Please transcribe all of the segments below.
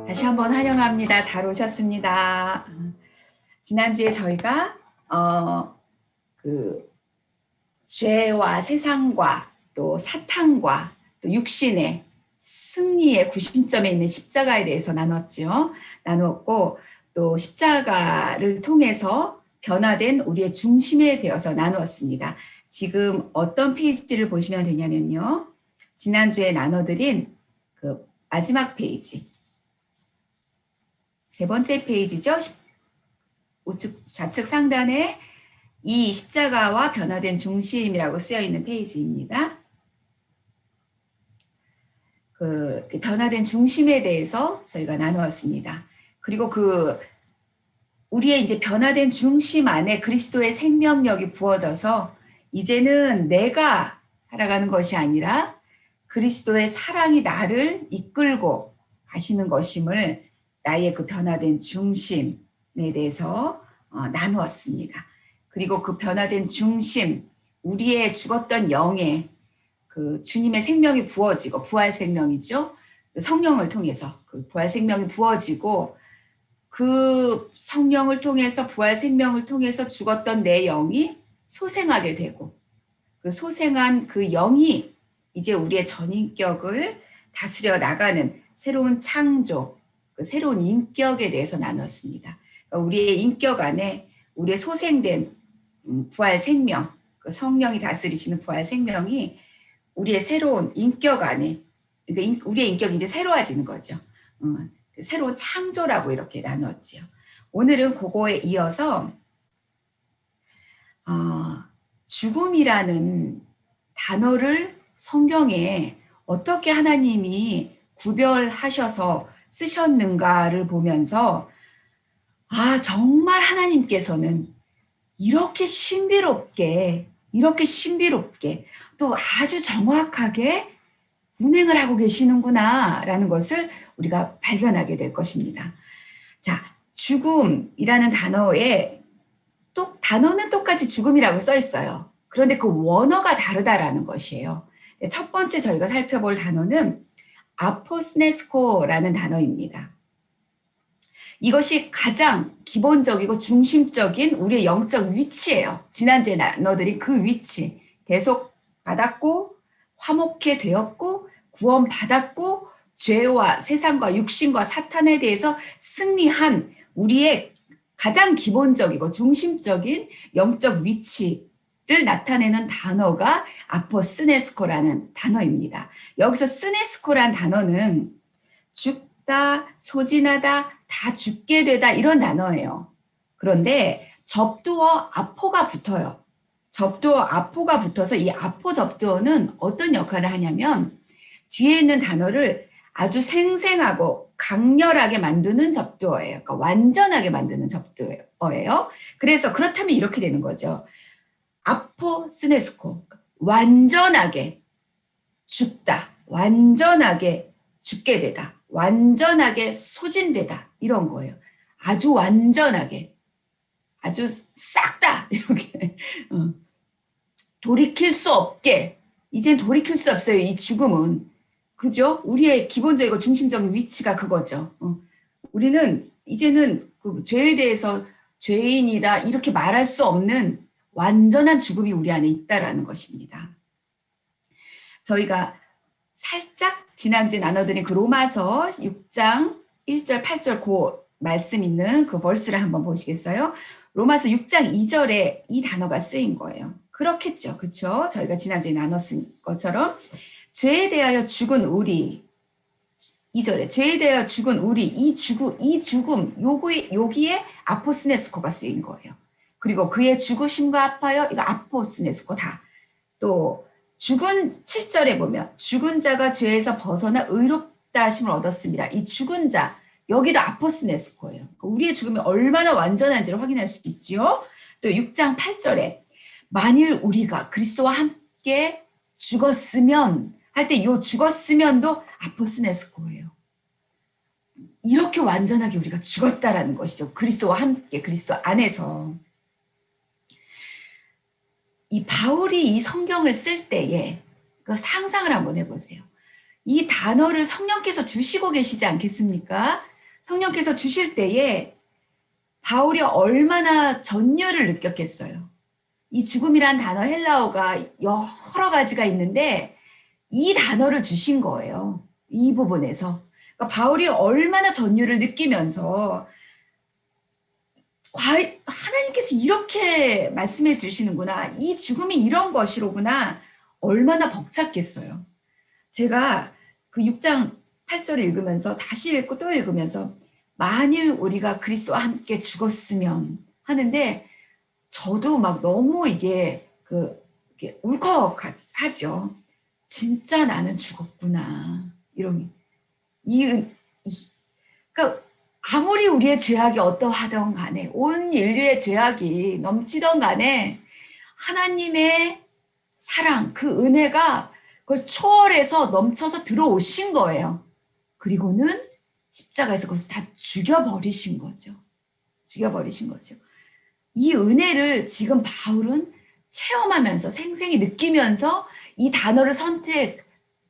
다시 한번 환영합니다. 잘 오셨습니다. 지난주에 저희가 그 죄와 세상과 또 사탄과 또 육신의 승리의 구심점에 있는 십자가에 대해서 나누었고 또 십자가를 통해서 변화된 우리의 중심에 대해서 나누었습니다. 지금 어떤 페이지를 보시면 되냐면요. 지난주에 나눠드린 그 마지막 페이지, 세 번째 페이지죠. 우측 좌측 상단에 이 십자가와 변화된 중심이라고 쓰여 있는 페이지입니다. 그 변화된 중심에 대해서 저희가 나누었습니다. 그리고 우리의 이제 변화된 중심 안에 그리스도의 생명력이 부어져서 이제는 내가 살아가는 것이 아니라 그리스도의 사랑이 나를 이끌고 가시는 것임을 나의 그 변화된 중심에 대해서 나누었습니다. 그리고 그 변화된 중심, 우리의 죽었던 영에 그 주님의 생명이 부어지고, 부활 생명이죠. 성령을 통해서 그 부활 생명이 부어지고, 그 성령을 통해서, 부활 생명을 통해서 죽었던 내 영이 소생하게 되고, 그 소생한 그 영이 이제 우리의 전인격을 다스려 나가는 새로운 창조, 그 새로운 인격에 대해서 나눴습니다. 그러니까 우리의 인격 안에 우리의 소생된 부활 생명, 그 성령이 다스리시는 부활 생명이 우리의 새로운 인격 안에, 그러니까 우리의 인격이 이제 새로워지는 거죠. 새로운 창조라고 이렇게 나눴지요. 오늘은 그거에 이어서 죽음이라는 단어를 성경에 어떻게 하나님이 구별하셔서 쓰셨는가를 보면서 정말 하나님께서는 이렇게 신비롭게 또 아주 정확하게 운행을 하고 계시는구나라는 것을 우리가 발견하게 될 것입니다. 자, 죽음이라는 단어는 똑같이 죽음이라고 써 있어요. 그런데 그 원어가 다르다라는 것이에요. 첫 번째 저희가 살펴볼 단어는 아포스네스코라는 단어입니다. 이것이 가장 기본적이고 중심적인 우리의 영적 위치예요. 지난주에 나눠드린 그 위치. 대속받았고 화목해 되었고 구원받았고 죄와 세상과 육신과 사탄에 대해서 승리한 우리의 가장 기본적이고 중심적인 영적 위치를 나타내는 단어가 아포스네스코라는 단어입니다. 여기서 스네스코란 단어는 죽다, 소진하다, 다 죽게 되다 이런 단어예요. 그런데 접두어 아포가 붙어요. 접두어 아포가 붙어서 이 아포 접두어는 어떤 역할을 하냐면 뒤에 있는 단어를 아주 생생하고 강렬하게 만드는 접두어예요. 그러니까 완전하게 만드는 접두어예요. 그래서 그렇다면 이렇게 되는 거죠. 아포스네스코, 완전하게 죽다, 완전하게 죽게 되다, 완전하게 소진되다 이런 거예요. 아주 완전하게, 아주 싹 다 이렇게 돌이킬 수 없게, 이젠 돌이킬 수 없어요. 이 죽음은. 그죠? 우리의 기본적이고 중심적인 위치가 그거죠. 우리는 이제는 그 죄에 대해서 죄인이다 이렇게 말할 수 없는 완전한 죽음이 우리 안에 있다라는 것입니다. 저희가 살짝 지난주에 나눠드린 그 로마서 6장 1절 8절 그 말씀 있는 그 벌스를 한번 보시겠어요? 로마서 6장 2절에 이 단어가 쓰인 거예요. 그렇겠죠. 그렇죠? 저희가 지난주에 나눴은 것처럼 죄에 대하여 죽은 우리 2절에 죄에 대하여 죽은 우리 이 죽음 여기에 아포스네스코가 쓰인 거예요. 그리고 그의 죽으심과 합하여 이거 아포스네스코다. 또 죽은 7절에 보면 죽은 자가 죄에서 벗어나 의롭다 하심을 얻었습니다. 이 죽은 자 여기도 아포스네스코예요. 우리의 죽음이 얼마나 완전한지를 확인할 수 있지요. 또 6장 8절에 만일 우리가 그리스도와 함께 죽었으면 할 때 이 죽었으면도 아포스네스코예요. 이렇게 완전하게 우리가 죽었다라는 것이죠. 그리스도와 함께 그리스도 안에서. 이 바울이 이 성경을 쓸 때에 그 상상을 한번 해보세요. 이 단어를 성령께서 주시고 계시지 않겠습니까? 성령께서 주실 때에 바울이 얼마나 전율을 느꼈겠어요. 이 죽음이란 단어 헬라어가 여러 가지가 있는데 이 단어를 주신 거예요. 이 부분에서. 그러니까 바울이 얼마나 전율을 느끼면서 하나님께서 이렇게 말씀해 주시는구나. 이 죽음이 이런 것이로구나. 얼마나 벅찼겠어요. 제가 그 6장 8절을 읽으면서 다시 읽고 또 읽으면서 만일 우리가 그리스도와 함께 죽었으면 하는데 저도 막 너무 이게 울컥하죠. 진짜 나는 죽었구나. 이런 그러니까 아무리 우리의 죄악이 어떠하던 간에 온 인류의 죄악이 넘치던 간에 하나님의 사랑, 그 은혜가 그걸 초월해서 넘쳐서 들어오신 거예요. 그리고는 십자가에서 그것을 다 죽여버리신 거죠. 죽여버리신 거죠. 이 은혜를 지금 바울은 체험하면서 생생히 느끼면서 이 단어를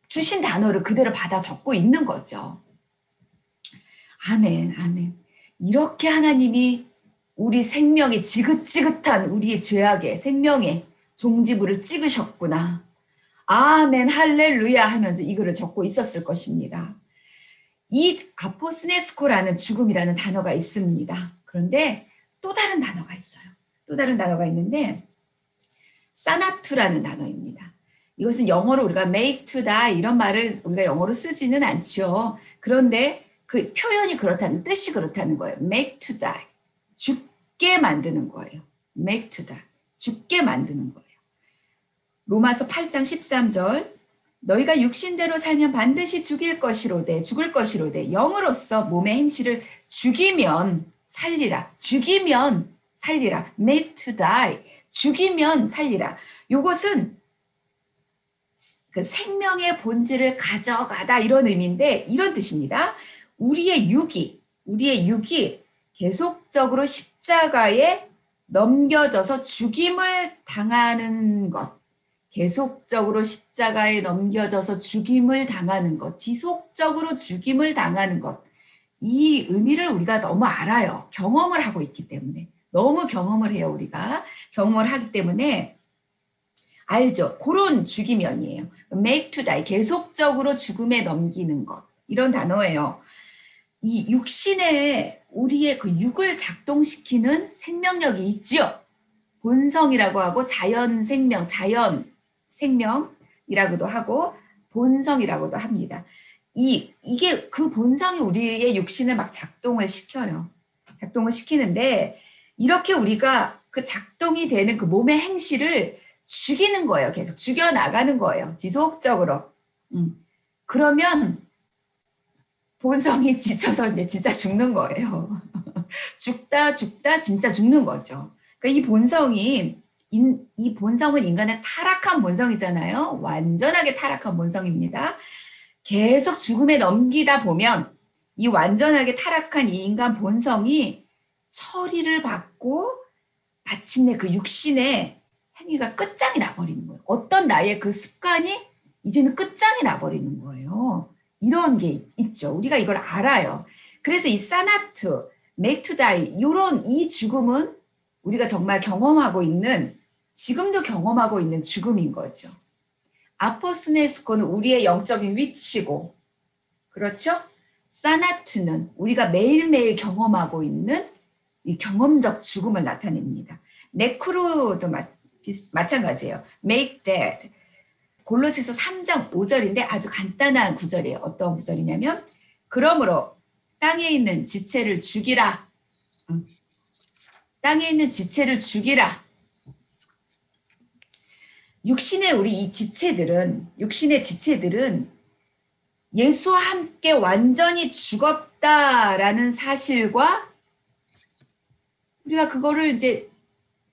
주신 단어를 그대로 받아 적고 있는 거죠. 아멘, 아멘. 이렇게 하나님이 우리 생명의 지긋지긋한 우리의 죄악의 생명의 종지부를 찍으셨구나. 아멘, 할렐루야 하면서 이거를 적고 있었을 것입니다. 이 아포스네스코라는 죽음이라는 단어가 있습니다. 그런데 또 다른 단어가 있어요. 또 다른 단어가 있는데 사나투라는 단어입니다. 이것은 영어로 우리가 make to die 이런 말을 우리가 영어로 쓰지는 않죠. 그런데 그 표현이 그렇다는 뜻이 그렇다는 거예요. make to die. 죽게 만드는 거예요. make to die. 죽게 만드는 거예요. 로마서 8장 13절 너희가 육신대로 살면 반드시 죽을 것이로되 영으로서 몸의 행실을 죽이면 살리라. 죽이면 살리라. make to die. 죽이면 살리라. 이것은 그 생명의 본질을 가져가다 이런 의미인데 이런 뜻입니다. 우리의 육이 계속적으로 십자가에 넘겨져서 죽임을 당하는 것. 계속적으로 십자가에 넘겨져서 죽임을 당하는 것. 지속적으로 죽임을 당하는 것. 이 의미를 우리가 너무 알아요. 경험을 하고 있기 때문에. 너무 경험을 해요, 우리가. 경험을 하기 때문에 알죠. 그런 죽이면이에요. make to die. 계속적으로 죽음에 넘기는 것. 이런 단어예요. 이 육신에 우리의 그 육을 작동시키는 생명력이 있죠. 본성이라고 하고 자연 생명이라고도 하고 본성이라고도 합니다. 이게 그 본성이 우리의 육신을 막 작동을 시켜요. 작동을 시키는데 이렇게 우리가 그 작동이 되는 그 몸의 행실을 죽이는 거예요. 계속 죽여나가는 거예요. 지속적으로. 그러면 본성이 지쳐서 이제 진짜 죽는 거예요. 죽다 진짜 죽는 거죠. 그러니까 이 본성은 인간의 타락한 본성이잖아요. 완전하게 타락한 본성입니다. 계속 죽음에 넘기다 보면 이 완전하게 타락한 이 인간 본성이 처리를 받고 마침내 그 육신의 행위가 끝장이 나버리는 거예요. 어떤 나의 그 습관이 이제는 끝장이 나버리는 거예요. 이런 게 있죠. 우리가 이걸 알아요. 그래서 이 사나투, make to die 이런 이 죽음은 우리가 정말 지금도 경험하고 있는 죽음인 거죠. 아포스네스코는 우리의 영적인 위치고, 그렇죠? 사나투는 우리가 매일매일 경험하고 있는 이 경험적 죽음을 나타냅니다. 네크로도 마찬가지예요. make dead. 골로새서 3장 5절인데 아주 간단한 구절이에요. 어떤 구절이냐면 그러므로 땅에 있는 지체를 죽이라. 땅에 있는 지체를 죽이라. 육신의 지체들은 예수와 함께 완전히 죽었다라는 사실과 우리가 그거를 이제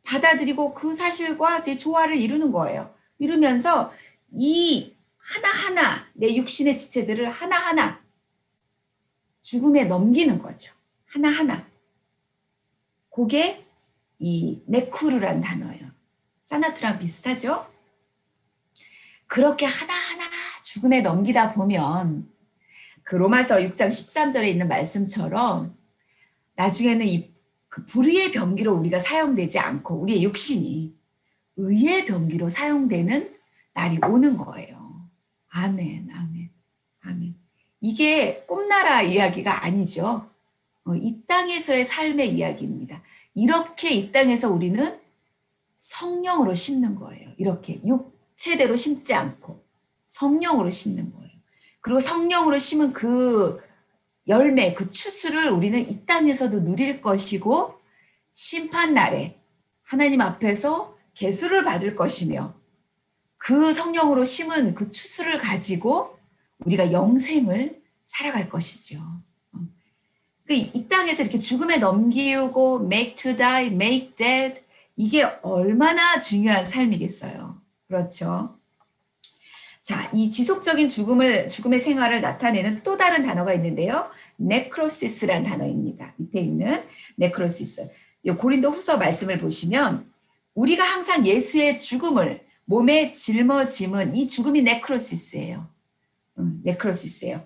받아들이고 그 사실과 이제 조화를 이루는 거예요. 이루면서 이 하나하나 내 육신의 지체들을 하나하나 죽음에 넘기는 거죠. 하나하나. 그게 이 네쿠르란 단어예요. 사나투랑 비슷하죠? 그렇게 하나하나 죽음에 넘기다 보면 그 로마서 6장 13절에 있는 말씀처럼 나중에는 그 불의의 병기로 우리가 사용되지 않고 우리의 육신이 의의 병기로 사용되는 날이 오는 거예요. 아멘, 아멘, 아멘. 이게 꿈나라 이야기가 아니죠. 이 땅에서의 삶의 이야기입니다. 이렇게 이 땅에서 우리는 성령으로 심는 거예요. 이렇게 육체대로 심지 않고 성령으로 심는 거예요. 그리고 성령으로 심은 그 열매, 그 추수를 우리는 이 땅에서도 누릴 것이고 심판날에 하나님 앞에서 계수를 받을 것이며 그 성령으로 심은 그 추수를 가지고 우리가 영생을 살아갈 것이죠. 이 땅에서 이렇게 죽음에 넘기고 make to die, make dead 이게 얼마나 중요한 삶이겠어요. 그렇죠. 자, 이 지속적인 죽음의 생활을 나타내는 또 다른 단어가 있는데요. 네크로시스라는 단어입니다. 밑에 있는 네크로시스. 고린도 후서 말씀을 보시면 우리가 항상 예수의 죽음을 몸에 짊어짐은 이 죽음이 네크로시스예요. 네크로시스예요.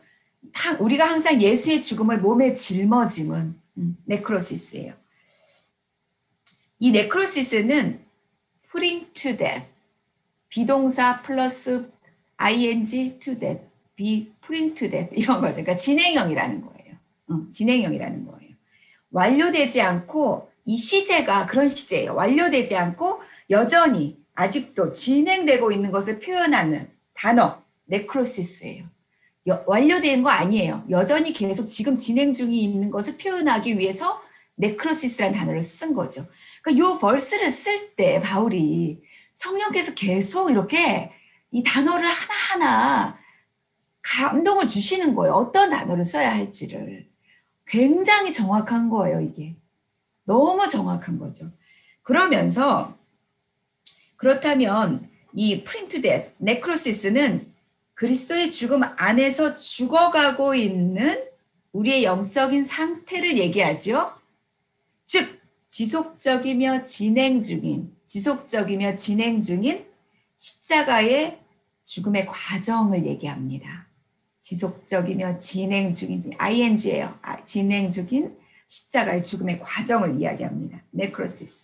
우리가 항상 예수의 죽음을 몸에 짊어짐은 네크로시스예요. 이 네크로시스는 putting to death, 비동사 플러스 ing to death, be putting to death 이런 거죠. 그러니까 진행형이라는 거예요. 진행형이라는 거예요. 완료되지 않고 이 시제가 그런 시제예요. 완료되지 않고 여전히 아직도 진행되고 있는 것을 표현하는 단어 네크로시스예요. 완료된 거 아니에요. 여전히 계속 지금 진행 중에 있는 것을 표현하기 위해서 네크로시스라는 단어를 쓴 거죠. 그러니까 이 벌스를 쓸 때 바울이 성령께서 계속 이렇게 이 단어를 하나하나 감동을 주시는 거예요. 어떤 단어를 써야 할지를. 굉장히 정확한 거예요, 이게. 너무 정확한 거죠. 그렇다면 이 putting to death, 네크로시스는 그리스도의 죽음 안에서 죽어가고 있는 우리의 영적인 상태를 얘기하죠. 즉, 지속적이며 진행 중인 십자가의 죽음의 과정을 얘기합니다. 지속적이며 진행 중인, ing예요. 진행 중인 십자가의 죽음의 과정을 이야기합니다. 네크로시스.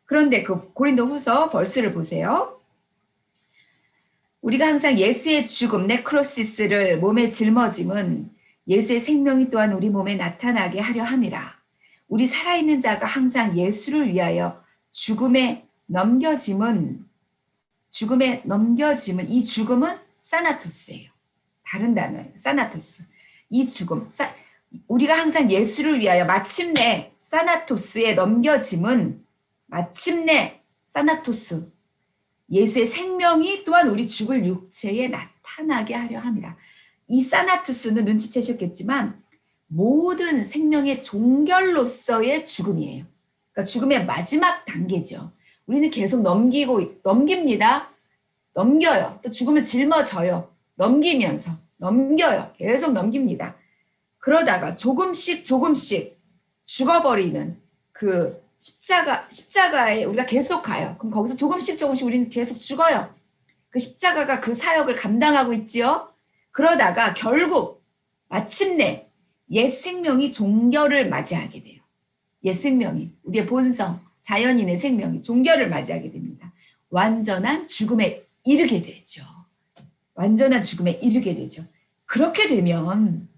그런데 그 고린도 후서 벌스를 보세요. 우리가 항상 예수의 죽음, 네크로시스를 몸에 짊어짐은 예수의 생명이 또한 우리 몸에 나타나게 하려 함이라. 우리 살아있는 자가 항상 예수를 위하여 죽음에 넘겨짐은 이 죽음은 사나토스예요. 다른 단어예요. 사나토스. 이 죽음. 우리가 항상 예수를 위하여 마침내 사나토스에 넘겨짐은 마침내 사나토스. 예수의 생명이 또한 우리 죽을 육체에 나타나게 하려 함이라. 이 사나투스는 눈치채셨겠지만 모든 생명의 종결로서의 죽음이에요. 그러니까 죽음의 마지막 단계죠. 우리는 계속 넘깁니다. 넘겨요. 또 죽음을 짊어져요. 넘겨요. 계속 넘깁니다. 그러다가 조금씩 죽어버리는 그 십자가에 우리가 계속 가요. 그럼 거기서 조금씩 우리는 계속 죽어요. 그 십자가가 그 사역을 감당하고 있지요. 그러다가 결국 마침내 옛 생명이 종결을 맞이하게 돼요. 옛 생명이, 우리의 본성, 자연인의 생명이 종결을 맞이하게 됩니다. 완전한 죽음에 이르게 되죠. 그렇게 되면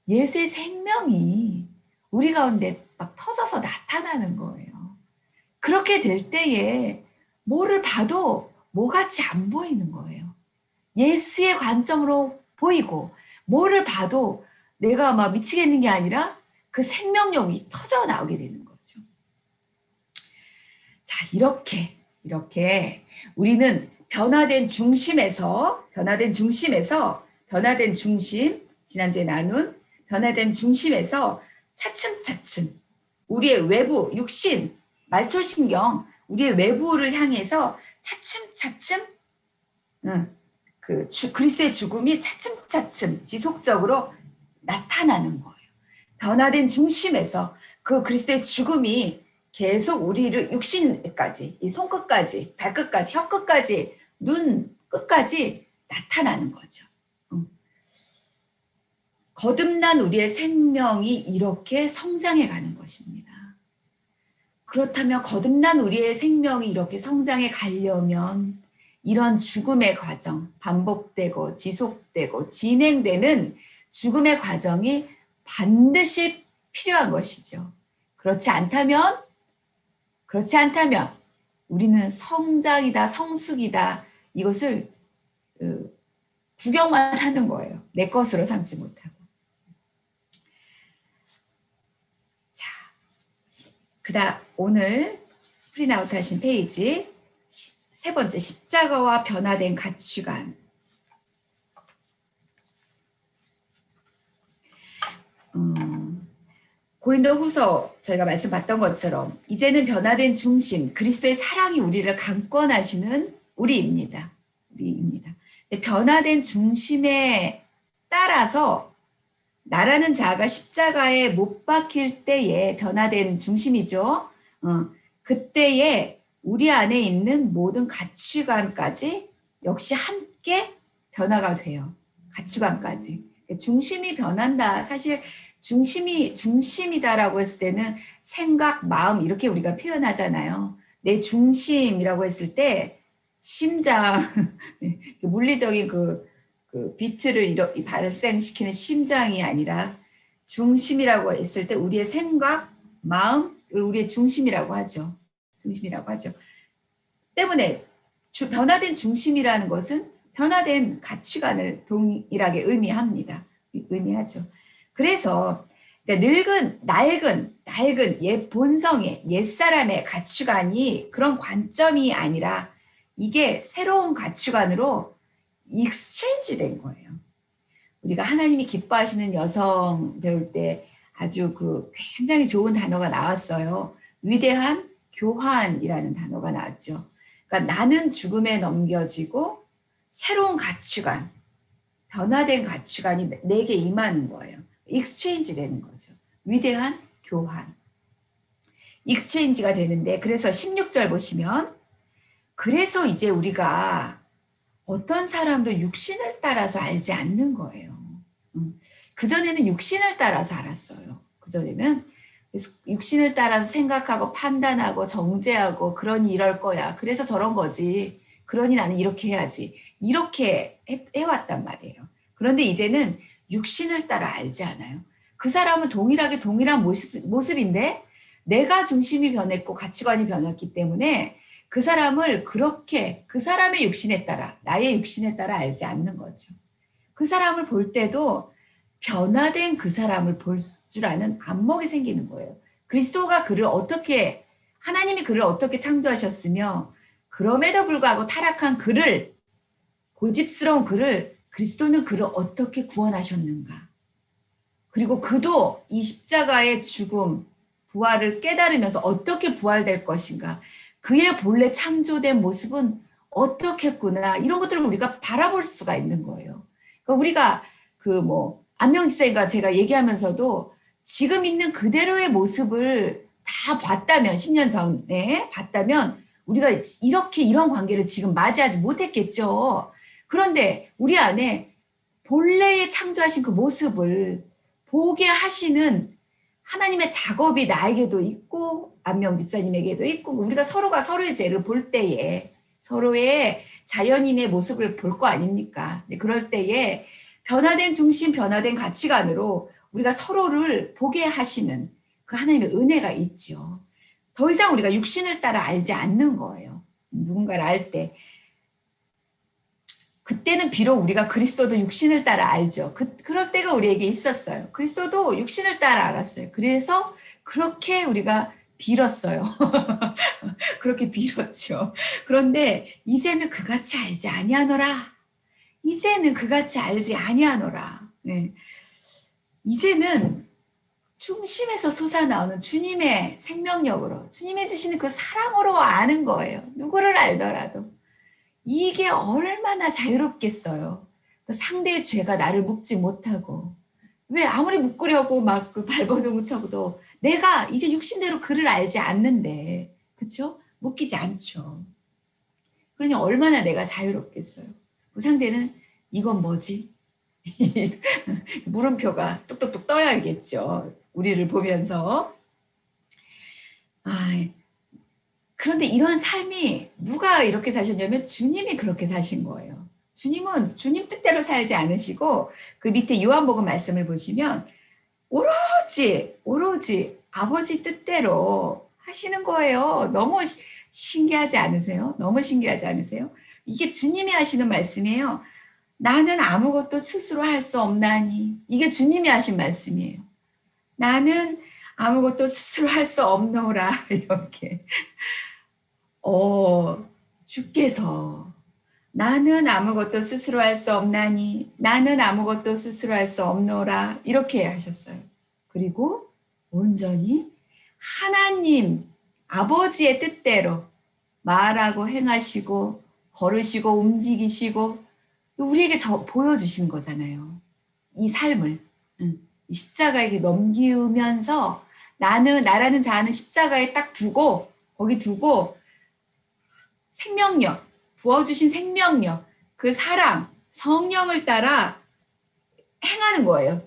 예수의 생명이 우리 가운데 막 터져서 나타나는 거예요. 그렇게 될 때에 뭐를 봐도 뭐같이 안 보이는 거예요. 예수의 관점으로 보이고 뭐를 봐도 내가 막 미치겠는 게 아니라 그 생명력이 터져 나오게 되는 거죠. 자, 이렇게 우리는 변화된 중심에서 지난주에 나눈 변화된 중심에서 차츰 우리의 외부, 육신, 말초신경, 우리의 외부를 향해서 차츰 그리스도의 죽음이 차츰 지속적으로 나타나는 거예요. 변화된 중심에서 그 그리스도의 죽음이 계속 우리를 육신까지, 이 손끝까지, 발끝까지, 혀끝까지, 눈, 끝까지 나타나는 거죠. 거듭난 우리의 생명이 이렇게 성장해 가는 것입니다. 그렇다면 거듭난 우리의 생명이 이렇게 성장해 가려면 이런 죽음의 과정, 반복되고 지속되고 진행되는 죽음의 과정이 반드시 필요한 것이죠. 그렇지 않다면 우리는 성장이다, 성숙이다, 이것을 구경만 하는 거예요. 내 것으로 삼지 못하고. 자, 그다음 오늘 프린아웃 하신 페이지 세 번째, 십자가와 변화된 가치관. 고린도후서 저희가 말씀 봤던 것처럼 이제는 변화된 중심, 그리스도의 사랑이 우리를 강권하시는 우리입니다. 변화된 중심에 따라서 나라는 자가 십자가에 못 박힐 때에 변화된 중심이죠. 그때에 우리 안에 있는 모든 가치관까지 역시 함께 변화가 돼요. 가치관까지. 중심이 변한다. 사실 중심이다라고 했을 때는 생각, 마음 이렇게 우리가 표현하잖아요. 내 중심이라고 했을 때 심장, 물리적인 그 비트를 발생시키는 심장이 아니라 중심이라고 했을 때 우리의 생각, 마음, 우리의 중심이라고 하죠. 때문에 변화된 중심이라는 것은 변화된 가치관을 동일하게 의미하죠. 그래서 낡은 옛 본성의 옛사람의 가치관이 그런 관점이 아니라 이게 새로운 가치관으로 익스체인지 된 거예요. 우리가 하나님이 기뻐하시는 여성 배울 때 아주 굉장히 좋은 단어가 나왔어요. 위대한 교환이라는 단어가 나왔죠. 그러니까 나는 죽음에 넘겨지고 새로운 가치관, 변화된 가치관이 내게 임하는 거예요. 익스체인지 되는 거죠. 위대한 교환. 익스체인지가 되는데, 그래서 16절 보시면, 그래서 이제 우리가 어떤 사람도 육신을 따라서 알지 않는 거예요. 그전에는 육신을 따라서 알았어요. 그전에는. 그래서 육신을 따라서 생각하고 판단하고 정죄하고 그러니 이럴 거야. 그래서 저런 거지. 그러니 나는 이렇게 해야지. 이렇게 해왔단 말이에요. 그런데 이제는 육신을 따라 알지 않아요. 그 사람은 동일한 모습인데 내가 중심이 변했고 가치관이 변했기 때문에 그 사람을 그렇게 그 사람의 육신에 따라 나의 육신에 따라 알지 않는 거죠. 그 사람을 볼 때도 변화된 그 사람을 볼 줄 아는 안목이 생기는 거예요. 그리스도가 하나님이 그를 어떻게 창조하셨으며 그럼에도 불구하고 타락한 고집스러운 그를 그리스도는 그를 어떻게 구원하셨는가. 그리고 그도 이 십자가의 죽음, 부활을 깨달으면서 어떻게 부활될 것인가. 그의 본래 창조된 모습은 어떻겠구나. 이런 것들을 우리가 바라볼 수가 있는 거예요. 그러니까 우리가 안명집사님과 제가 얘기하면서도 지금 있는 그대로의 모습을 다 봤다면, 10년 전에 봤다면 우리가 이런 관계를 지금 맞이하지 못했겠죠. 그런데 우리 안에 본래의 창조하신 그 모습을 보게 하시는 하나님의 작업이 나에게도 있고 안명 집사님에게도 있고 우리가 서로가 서로의 죄를 볼 때에 서로의 자연인의 모습을 볼 거 아닙니까? 그럴 때에 변화된 중심, 변화된 가치관으로 우리가 서로를 보게 하시는 그 하나님의 은혜가 있죠. 더 이상 우리가 육신을 따라 알지 않는 거예요. 누군가를 알 때. 그때는 비록 우리가 그리스도도 육신을 따라 알죠. 그럴 때가 우리에게 있었어요. 그리스도도 육신을 따라 알았어요. 그래서 그렇게 우리가 빌었어요. 그렇게 빌었죠. 그런데 이제는 그같이 알지 아니하노라. 네. 이제는 중심에서 솟아나오는 주님의 생명력으로, 주님이 주시는 그 사랑으로 아는 거예요. 누구를 알더라도. 이게 얼마나 자유롭겠어요. 상대의 죄가 나를 묶지 못하고 왜 아무리 묶으려고 막 발버둥 쳐도 내가 이제 육신대로 그를 알지 않는데 그렇죠? 묶이지 않죠. 그러니 얼마나 내가 자유롭겠어요. 그 상대는 이건 뭐지? 물음표가 뚝뚝뚝 떠야겠죠. 우리를 보면서. 아, 그런데 이런 삶이 누가 이렇게 사셨냐면 주님이 그렇게 사신 거예요. 주님은 주님 뜻대로 살지 않으시고 그 밑에 요한복음 말씀을 보시면 오로지 아버지 뜻대로 하시는 거예요. 너무 신기하지 않으세요? 너무 신기하지 않으세요? 이게 주님이 하시는 말씀이에요. 나는 아무것도 스스로 할 수 없나니. 이게 주님이 하신 말씀이에요. 나는 아무것도 스스로 할 수 없노라. 이렇게. 주께서 나는 아무것도 스스로 할 수 없나니 나는 아무것도 스스로 할 수 없노라 이렇게 하셨어요. 그리고 온전히 하나님 아버지의 뜻대로 말하고 행하시고 걸으시고 움직이시고 우리에게 보여주시는 거잖아요. 이 삶을 이 십자가에게 넘기면서 나라는 자는 십자가에 딱 두고 거기 두고 생명력, 부어주신 생명력, 그 사랑, 성령을 따라 행하는 거예요.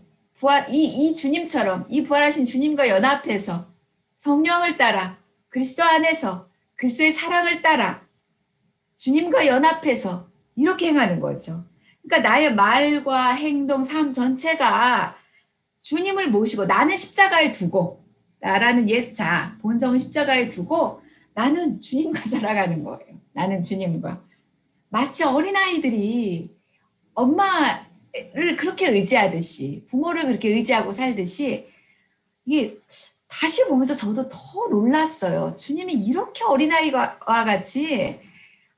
이 주님처럼, 이 부활하신 주님과 연합해서 성령을 따라, 그리스도 안에서, 그리스도의 사랑을 따라, 주님과 연합해서 이렇게 행하는 거죠. 그러니까 나의 말과 행동, 삶 전체가 주님을 모시고 나는 십자가에 두고, 나라는 옛자, 본성은 십자가에 두고 나는 주님과 살아가는 거예요. 나는 주님과. 마치 어린아이들이 엄마를 그렇게 의지하듯이 부모를 그렇게 의지하고 살듯이 이게 다시 보면서 저도 더 놀랐어요. 주님이 이렇게 어린아이와 같이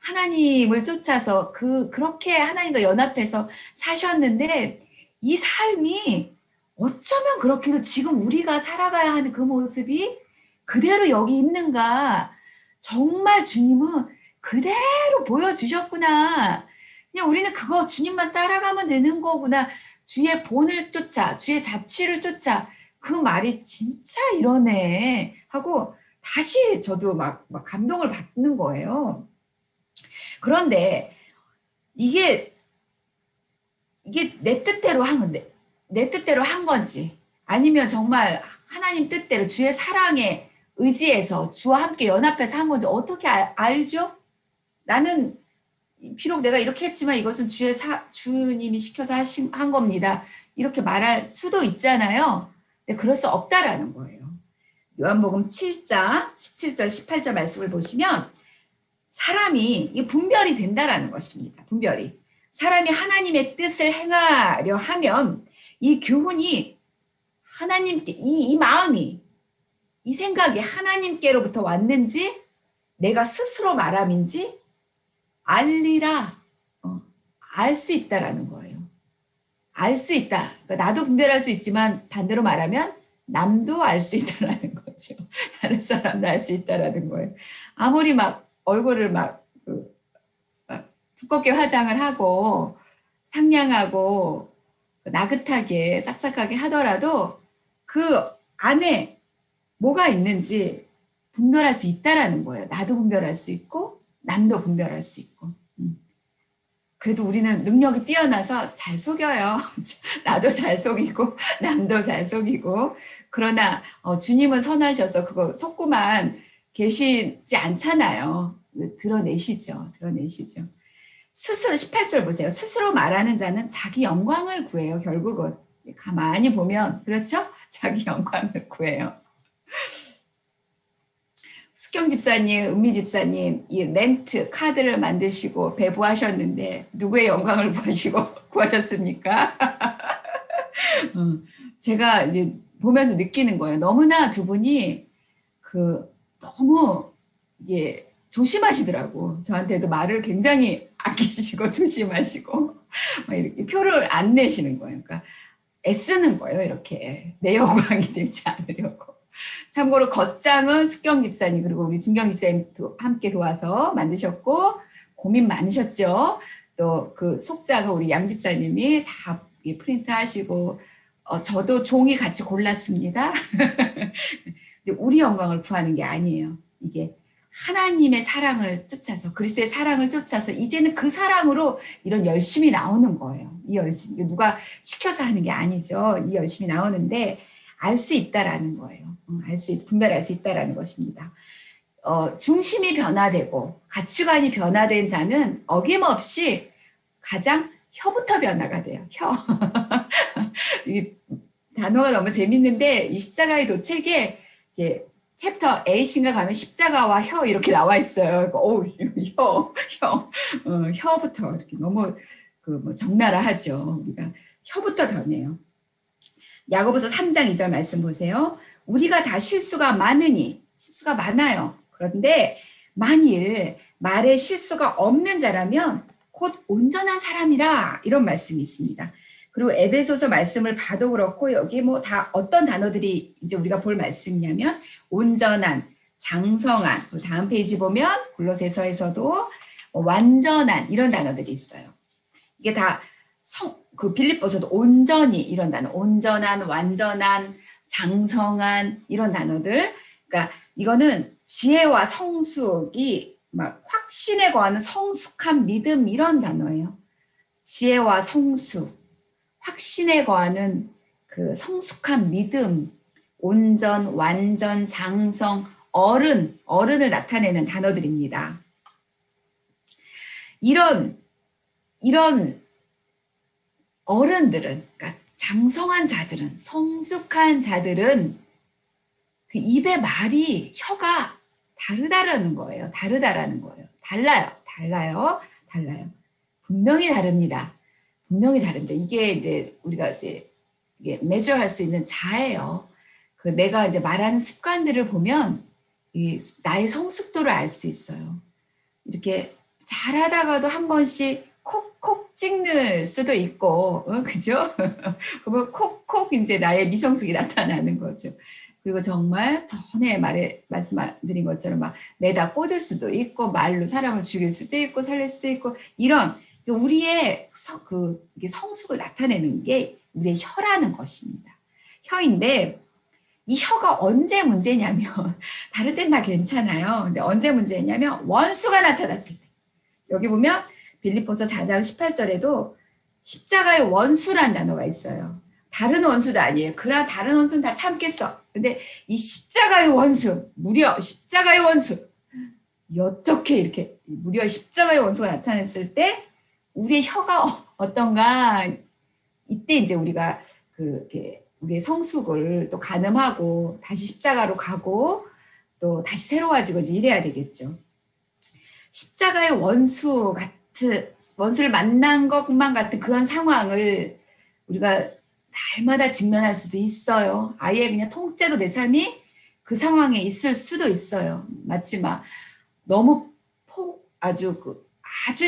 하나님을 쫓아서 그렇게 하나님과 연합해서 사셨는데 이 삶이 어쩌면 그렇게도 지금 우리가 살아가야 하는 그 모습이 그대로 여기 있는가. 정말 주님은 그대로 보여주셨구나. 그냥 우리는 그거 주님만 따라가면 되는 거구나. 주의 본을 쫓아, 주의 자취를 쫓아. 그 말이 진짜 이러네 하고 다시 저도 막 감동을 받는 거예요. 그런데 이게 내 뜻대로 한 건데, 내 뜻대로 한 건지 아니면 정말 하나님 뜻대로 주의 사랑에 의지해서 주와 함께 연합해서 한 건지 어떻게 알죠? 나는 비록 내가 이렇게 했지만 이것은 주님이 시켜서 한 겁니다. 이렇게 말할 수도 있잖아요. 근데 그럴 수 없다라는 거예요. 요한복음 7장 17절 18절 말씀을 보시면 사람이 분별이 된다라는 것입니다. 분별이. 사람이 하나님의 뜻을 행하려 하면 이 교훈이 하나님께 이 마음이 이 생각이 하나님께로부터 왔는지 내가 스스로 말함인지 알리라. 알 수 있다라는 거예요. 알 수 있다. 그러니까 나도 분별할 수 있지만 반대로 말하면 남도 알 수 있다라는 거죠. 다른 사람도 알 수 있다라는 거예요. 아무리 막 얼굴을 막 두껍게 화장을 하고 상냥하고 나긋하게 싹싹하게 하더라도 그 안에 뭐가 있는지 분별할 수 있다라는 거예요. 나도 분별할 수 있고 남도 분별할 수 있고. 그래도 우리는 능력이 뛰어나서 잘 속여요. 나도 잘 속이고 남도 잘 속이고. 그러나 주님은 선하셔서 그거 속고만 계시지 않잖아요. 드러내시죠. 스스로 18절 보세요. 스스로 말하는 자는 자기 영광을 구해요. 결국은 가만히 보면 그렇죠? 자기 영광을 구해요. 수경 집사님, 은미 집사님 이 렌트 카드를 만드시고 배부하셨는데 누구의 영광을 구하셨습니까? 제가 이제 보면서 느끼는 거예요. 너무나 두 분이 너무 이게 조심하시더라고. 저한테도 말을 굉장히 아끼시고 조심하시고 이렇게 표를 안 내시는 거예요. 그러니까 애쓰는 거예요. 이렇게 내 영광이 되지 않으려고. 참고로 겉장은 숙경 집사님 그리고 우리 준경 집사님 함께 도와서 만드셨고 고민 많으셨죠. 또 그 속장은 우리 양 집사님이 다 프린트하시고 저도 종이 같이 골랐습니다. 근데 우리 영광을 구하는 게 아니에요. 이게 하나님의 사랑을 쫓아서 그리스도의 사랑을 쫓아서 이제는 그 사랑으로 이런 열심이 나오는 거예요. 이 열심 누가 시켜서 하는 게 아니죠. 이 열심이 나오는데 알 수 있다라는 거예요. 분별할 수 있다라는 것입니다. 중심이 변화되고 가치관이 변화된 자는 어김없이 가장 혀부터 변화가 돼요. 혀. 이 단어가 너무 재밌는데 이 십자가의 도책에 챕터 8인가 가면 십자가와 혀 이렇게 나와 있어요. 혀부터 이렇게 너무 적나라하죠. 우리가 혀부터 변해요. 야고보서 3장 2절 말씀 보세요. 우리가 다 실수가 많아요. 그런데 만일 말에 실수가 없는 자라면 곧 온전한 사람이라 이런 말씀이 있습니다. 그리고 에베소서 말씀을 봐도 그렇고 여기 다 어떤 단어들이 이제 우리가 볼 말씀이냐면 온전한, 장성한, 다음 페이지 보면 골로새서에서도 완전한 이런 단어들이 있어요. 이게 다 빌립보서도 온전히 이런 단어, 온전한, 완전한, 장성한 이런 단어들. 그러니까 이거는 지혜와 성숙이 막 확신에 거하는 성숙한 믿음 이런 단어예요. 지혜와 성숙, 확신에 거하는 그 성숙한 믿음, 온전, 완전, 장성, 어른을 나타내는 단어들입니다. 이런 어른들은, 그러니까 장성한 자들은, 성숙한 자들은 그 입의 말이 혀가 다르다라는 거예요. 달라요. 분명히 다릅니다. 이게 이제 우리가 이제 이게 메저할 수 있는 자예요. 내가 이제 말하는 습관들을 보면 나의 성숙도를 알 수 있어요. 이렇게 잘하다가도 한 번씩 콕콕 찍는 수도 있고, 그죠? 그러면 콕콕 이제 나의 미성숙이 나타나는 거죠. 그리고 정말 전에 말씀드린 것처럼 막 매다 꽂을 수도 있고, 말로 사람을 죽일 수도 있고, 살릴 수도 있고, 이런 우리의 이게 성숙을 나타내는 게 우리의 혀라는 것입니다. 혀인데, 이 혀가 언제 문제냐면, 다를 땐 다 괜찮아요. 근데 언제 문제냐면, 원수가 나타났을 때. 여기 보면, 빌립보서 4장 18절에도 십자가의 원수란 단어가 있어요. 다른 원수도 아니에요. 그러나 다른 원수는 다 참겠어. 근데 이 십자가의 원수, 무려 십자가의 원수, 어떻게 이렇게 무려 십자가의 원수가 나타났을 때 우리의 혀가 어떤가, 이때 이제 우리가 우리의 성숙을 또 가늠하고 다시 십자가로 가고 또 다시 새로워지고 이제 이래야 되겠죠. 십자가의 원수를 만난 것만 같은 그런 상황을 우리가 날마다 직면할 수도 있어요. 아예 그냥 통째로 내 삶이 그 상황에 있을 수도 있어요. 마치 막 너무 아주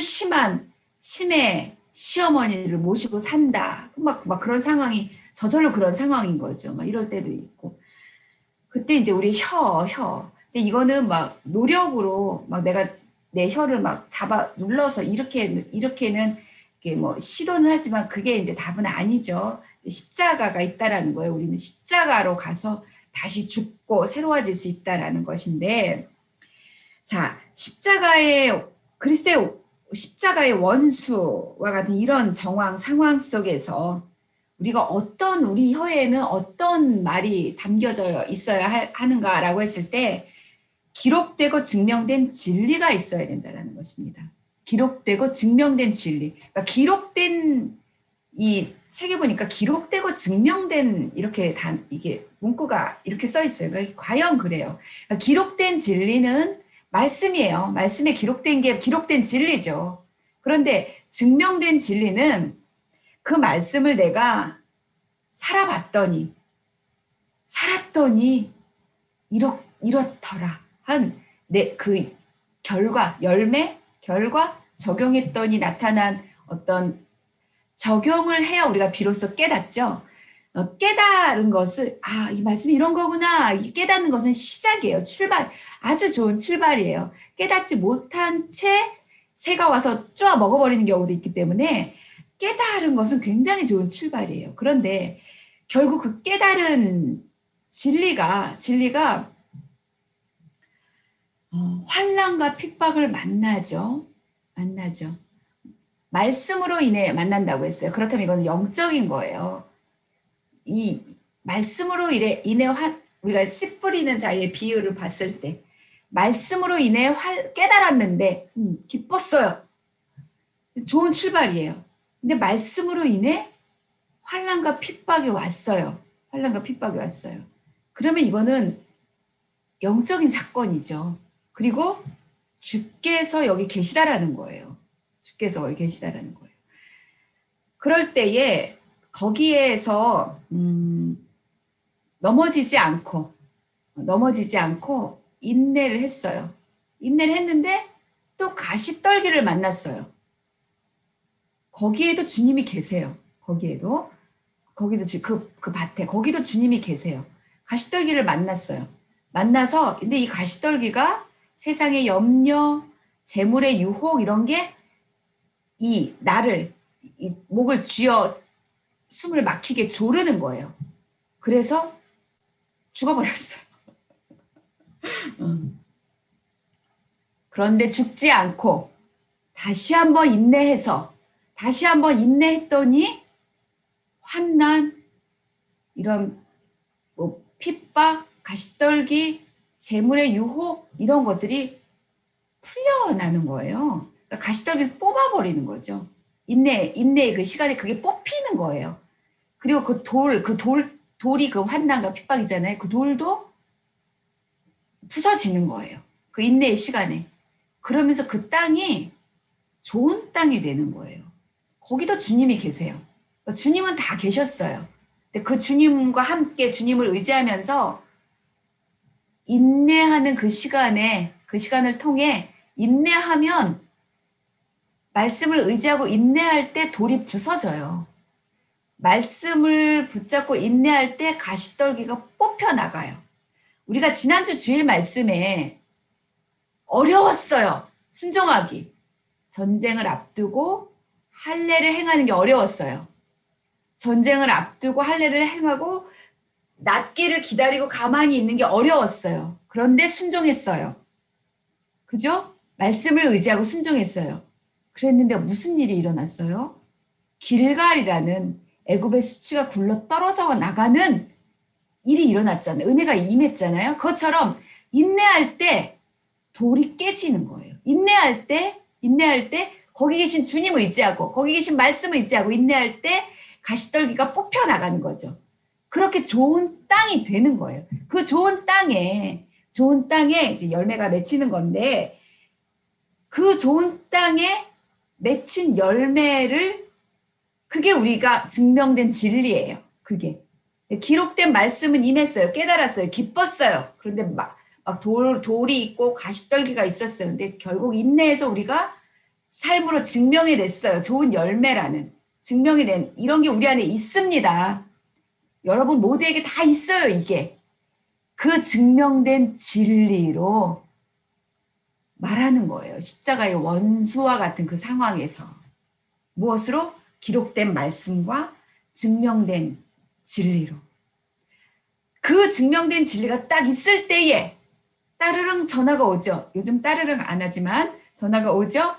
심한 치매 시어머니를 모시고 산다. 막 그런 상황이 저절로 그런 상황인 거죠. 막 이럴 때도 있고. 그때 이제 우리 혀. 근데 이거는 막 노력으로 막 내가 내 혀를 막 잡아 눌러서 이렇게는 이게 시도는 하지만 그게 이제 답은 아니죠. 십자가가 있다라는 거예요. 우리는 십자가로 가서 다시 죽고 새로워질 수 있다라는 것인데, 자, 그리스도의 십자가의 원수와 같은 이런 상황 속에서 우리가 우리 혀에는 어떤 말이 담겨져 있어야 하는가라고 했을 때, 기록되고 증명된 진리가 있어야 된다는 것입니다. 기록되고 증명된 진리. 그러니까 기록된 이 책에 보니까 기록되고 증명된 이게 문구가 이렇게 써 있어요. 그러니까 과연 그래요. 그러니까 기록된 진리는 말씀이에요. 말씀에 기록된 게 기록된 진리죠. 그런데 증명된 진리는 그 말씀을 내가 살았더니 이렇더라 한 그 결과 적용했더니 나타난 어떤 적용을 해야 우리가 비로소 깨닫죠. 깨달은 것을 이 말씀이 이런 거구나. 깨닫는 것은 시작이에요. 아주 좋은 출발이에요. 깨닫지 못한 채 새가 와서 쪼아 먹어버리는 경우도 있기 때문에 깨달은 것은 굉장히 좋은 출발이에요. 그런데 결국 그 깨달은 진리가 환난과 핍박을 만나죠. 만나죠. 말씀으로 인해 만난다고 했어요. 그렇다면 이거는 영적인 거예요. 이 말씀으로 인해 우리가 씨 뿌리는 자의 비유를 봤을 때 말씀으로 인해 깨달았는데 기뻤어요. 좋은 출발이에요. 근데 말씀으로 인해 환난과 핍박이 왔어요. 환난과 핍박이 왔어요. 그러면 이거는 영적인 사건이죠. 그리고 주께서 여기 계시다라는 거예요. 주께서 여기 계시다라는 거예요. 그럴 때에 거기에서 넘어지지 않고 인내를 했어요. 인내를 했는데 또 가시떨기를 만났어요. 거기에도 주님이 계세요. 거기도 그 밭에 거기도 주님이 계세요. 가시떨기를 만났어요. 만나서 근데 이 가시떨기가 세상의 염려, 재물의 유혹 이런 게 이 목을 쥐어 숨을 막히게 조르는 거예요. 그래서 죽어버렸어요. 그런데 죽지 않고 다시 한번 인내했더니 환난, 이런 핍박, 가시떨기, 재물의 유혹 이런 것들이 풀려나는 거예요. 그러니까 가시떨기를 뽑아버리는 거죠. 인내의 그 시간에 그게 뽑히는 거예요. 그리고 돌이 그 환난과 핍박이잖아요. 그 돌도 부서지는 거예요. 그 인내의 시간에. 그러면서 그 땅이 좋은 땅이 되는 거예요. 거기도 주님이 계세요. 주님은 다 계셨어요. 근데 그 주님과 함께 주님을 의지하면서 인내하는 그 시간을 통해 인내하면 말씀을 의지하고 인내할 때 돌이 부서져요. 말씀을 붙잡고 인내할 때 가시떨기가 뽑혀나가요. 우리가 지난주 주일 말씀에 어려웠어요. 순종하기. 전쟁을 앞두고 할례를 행하는 게 어려웠어요. 전쟁을 앞두고 할례를 행하고 낫기를 기다리고 가만히 있는 게 어려웠어요. 그런데 순종했어요. 그죠? 말씀을 의지하고 순종했어요. 그랬는데 무슨 일이 일어났어요? 길갈이라는 애굽의 수치가 굴러 떨어져 나가는 일이 일어났잖아요. 은혜가 임했잖아요. 그것처럼 인내할 때 돌이 깨지는 거예요. 인내할 때 거기 계신 주님 의지하고 거기 계신 말씀 의지하고 인내할 때 가시떨기가 뽑혀 나가는 거죠. 그렇게 좋은 땅이 되는 거예요. 그 좋은 땅에 이제 열매가 맺히는 건데 그 좋은 땅에 맺힌 열매를 그게 우리가 증명된 진리예요. 그게 기록된 말씀은 임했어요. 깨달았어요. 기뻤어요. 그런데 막 돌이 있고 가시떨기가 있었어요. 근데 결국 인내해서 우리가 삶으로 증명이 됐어요. 좋은 열매라는 증명이 된 이런 게 우리 안에 있습니다. 여러분 모두에게 다 있어요. 이게 그 증명된 진리로 말하는 거예요. 십자가의 원수와 같은 그 상황에서 무엇으로? 기록된 말씀과 증명된 진리로. 그 증명된 진리가 딱 있을 때에 따르릉 전화가 오죠. 요즘 따르릉 안 하지만 전화가 오죠.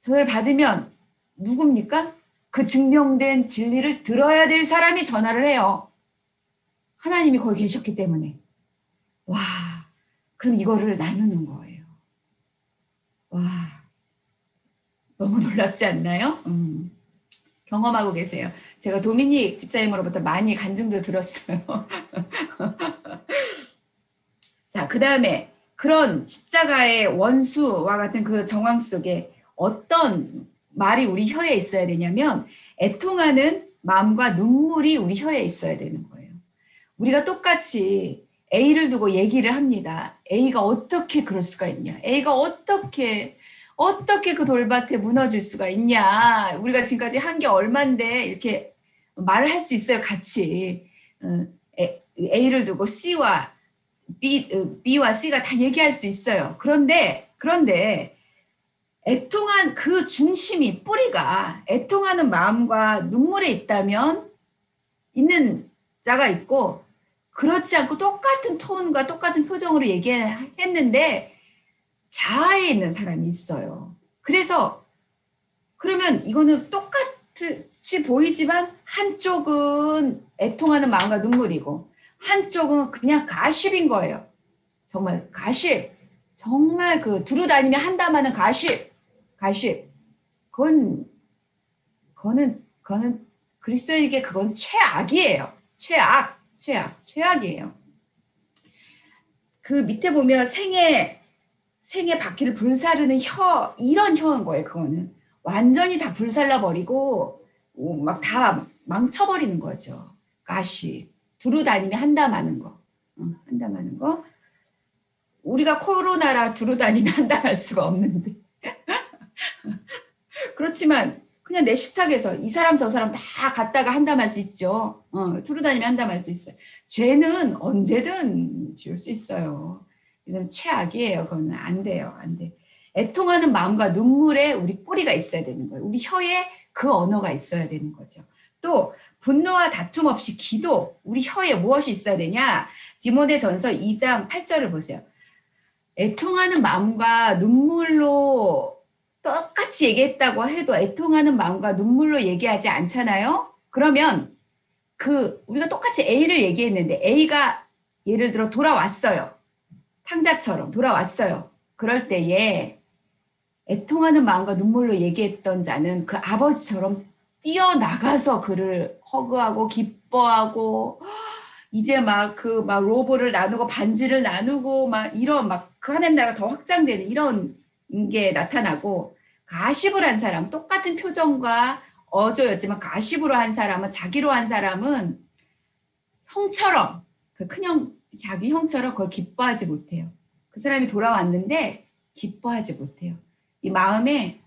전화를 받으면 누굽니까? 그 증명된 진리를 들어야 될 사람이 전화를 해요. 하나님이 거기 계셨기 때문에. 와, 그럼 이거를 나누는 거예요. 와, 너무 놀랍지 않나요? 경험하고 계세요. 제가 도미닉 집사님으로부터 많이 간증도 들었어요. 자, 그 다음에 그런 십자가의 원수와 같은 그 정황 속에 어떤 말이 우리 혀에 있어야 되냐면 애통하는 마음과 눈물이 우리 혀에 있어야 되는 거예요. 우리가 똑같이 A를 두고 얘기를 합니다. A가 어떻게 그럴 수가 있냐. A가 어떻게 그 돌밭에 무너질 수가 있냐. 우리가 지금까지 한 게 얼만데 이렇게 말을 할 수 있어요. 같이. A를 두고 B와 C가 다 얘기할 수 있어요. 그런데 애통한 그 중심이 뿌리가 애통하는 마음과 눈물에 있는 자가 있고 그렇지 않고 똑같은 톤과 똑같은 표정으로 얘기했는데 자아에 있는 사람이 있어요. 그래서 그러면 이거는 똑같이 보이지만 한쪽은 애통하는 마음과 눈물이고 한쪽은 그냥 가십인 거예요. 정말 가십. 정말 그 두루 다니며 한담하는 가십. 그건 그리스도에게 그건 최악이에요. 최악이에요. 그 밑에 보면 생의 바퀴를 불사르는 이런 혀인 거예요. 그거는 완전히 다 불살라 버리고 막 다 망쳐버리는 거죠. 가시 두루 다니며 한담하는 거. 우리가 코로나라 두루 다니며 한담할 수가 없는데. 그렇지만 그냥 내 식탁에서 이 사람 저 사람 다 갔다가 한담할 수 있죠. 두루 다니며 한담할 수 있어요. 죄는 언제든 지을 수 있어요. 이건 최악이에요. 그건 안 돼요. 안 돼. 애통하는 마음과 눈물에 우리 뿌리가 있어야 되는 거예요. 우리 혀에 그 언어가 있어야 되는 거죠. 또 분노와 다툼 없이 기도, 우리 혀에 무엇이 있어야 되냐? 디모데전서 2장 8절을 보세요. 애통하는 마음과 눈물로 똑같이 얘기했다고 해도 애통하는 마음과 눈물로 얘기하지 않잖아요. 그러면 우리가 똑같이 A를 얘기했는데 A가 예를 들어 돌아왔어요. 탕자처럼 돌아왔어요. 그럴 때에 애통하는 마음과 눈물로 얘기했던 자는 그 아버지처럼 뛰어나가서 그를 허그하고 기뻐하고 이제 막 로보를 나누고 반지를 나누고 이런 그 하나님 나라가 더 확장되는 이런 게 나타나고, 가십을 한 사람, 똑같은 표정과 어조였지만 가십으로 한 사람은, 자기로 한 사람은 형처럼, 그 큰형, 자기 형처럼 그걸 기뻐하지 못해요. 그 사람이 돌아왔는데 기뻐하지 못해요. 이 마음에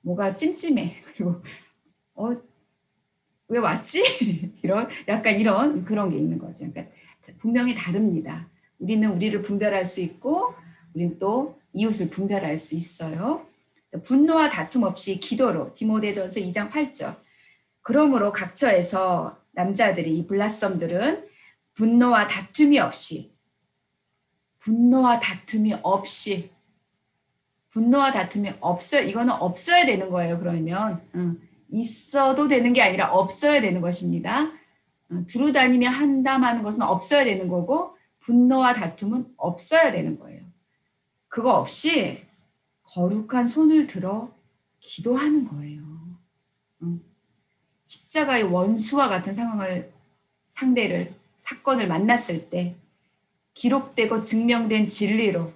뭐가 찜찜해. 그리고 왜 왔지? 약간 이런 그런 게 있는 거죠. 그러니까 분명히 다릅니다. 우리는 우리를 분별할 수 있고, 우리는 또 이웃을 분별할 수 있어요. 분노와 다툼 없이 기도로, 디모데전서 2장 8절. 그러므로 각처에서 남자들이, 이 블라썸들은 분노와 다툼이 없이 없어요. 이거는 없어야 되는 거예요. 그러면 있어도 되는 게 아니라 없어야 되는 것입니다. 두루 다니며 한담하는 것은 없어야 되는 거고, 분노와 다툼은 없어야 되는 거예요. 그거 없이 거룩한 손을 들어 기도하는 거예요. 십자가의 원수와 같은 사건을 만났을 때 기록되고 증명된 진리로,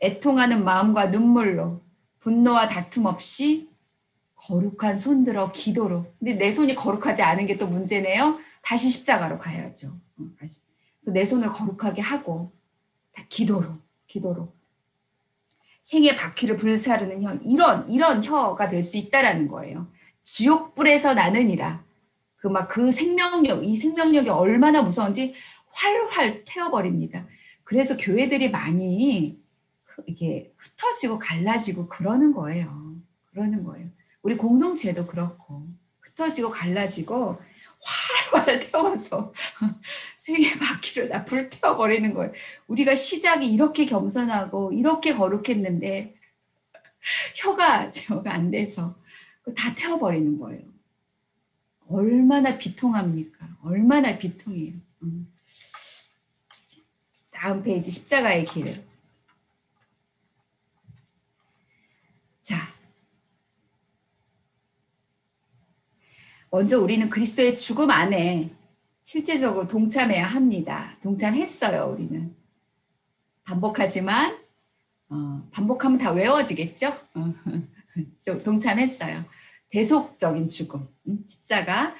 애통하는 마음과 눈물로, 분노와 다툼 없이 거룩한 손 들어 기도로. 근데 내 손이 거룩하지 않은 게 또 문제네요. 다시 십자가로 가야죠. 그래서 내 손을 거룩하게 하고 기도로 생의 바퀴를 불사르는 혀, 이런 혀가 될 수 있다라는 거예요. 지옥불에서 나느니라. 그 생명력, 이 생명력이 얼마나 무서운지 활활 태워버립니다. 그래서 교회들이 많이 이렇게 흩어지고 갈라지고 그러는 거예요. 우리 공동체도 그렇고 흩어지고 갈라지고 활활 태워서 생의 바퀴를 다 불태워버리는 거예요. 우리가 시작이 이렇게 겸손하고 이렇게 거룩했는데 혀가 안 돼서 다 태워버리는 거예요. 얼마나 비통합니까? 얼마나 비통해요. 다음 페이지, 십자가의 길. 자, 먼저 우리는 그리스도의 죽음 안에 실제적으로 동참해야 합니다. 동참했어요, 우리는. 반복하지만 반복하면 다 외워지겠죠? 동참했어요. 대속적인 죽음, 십자가.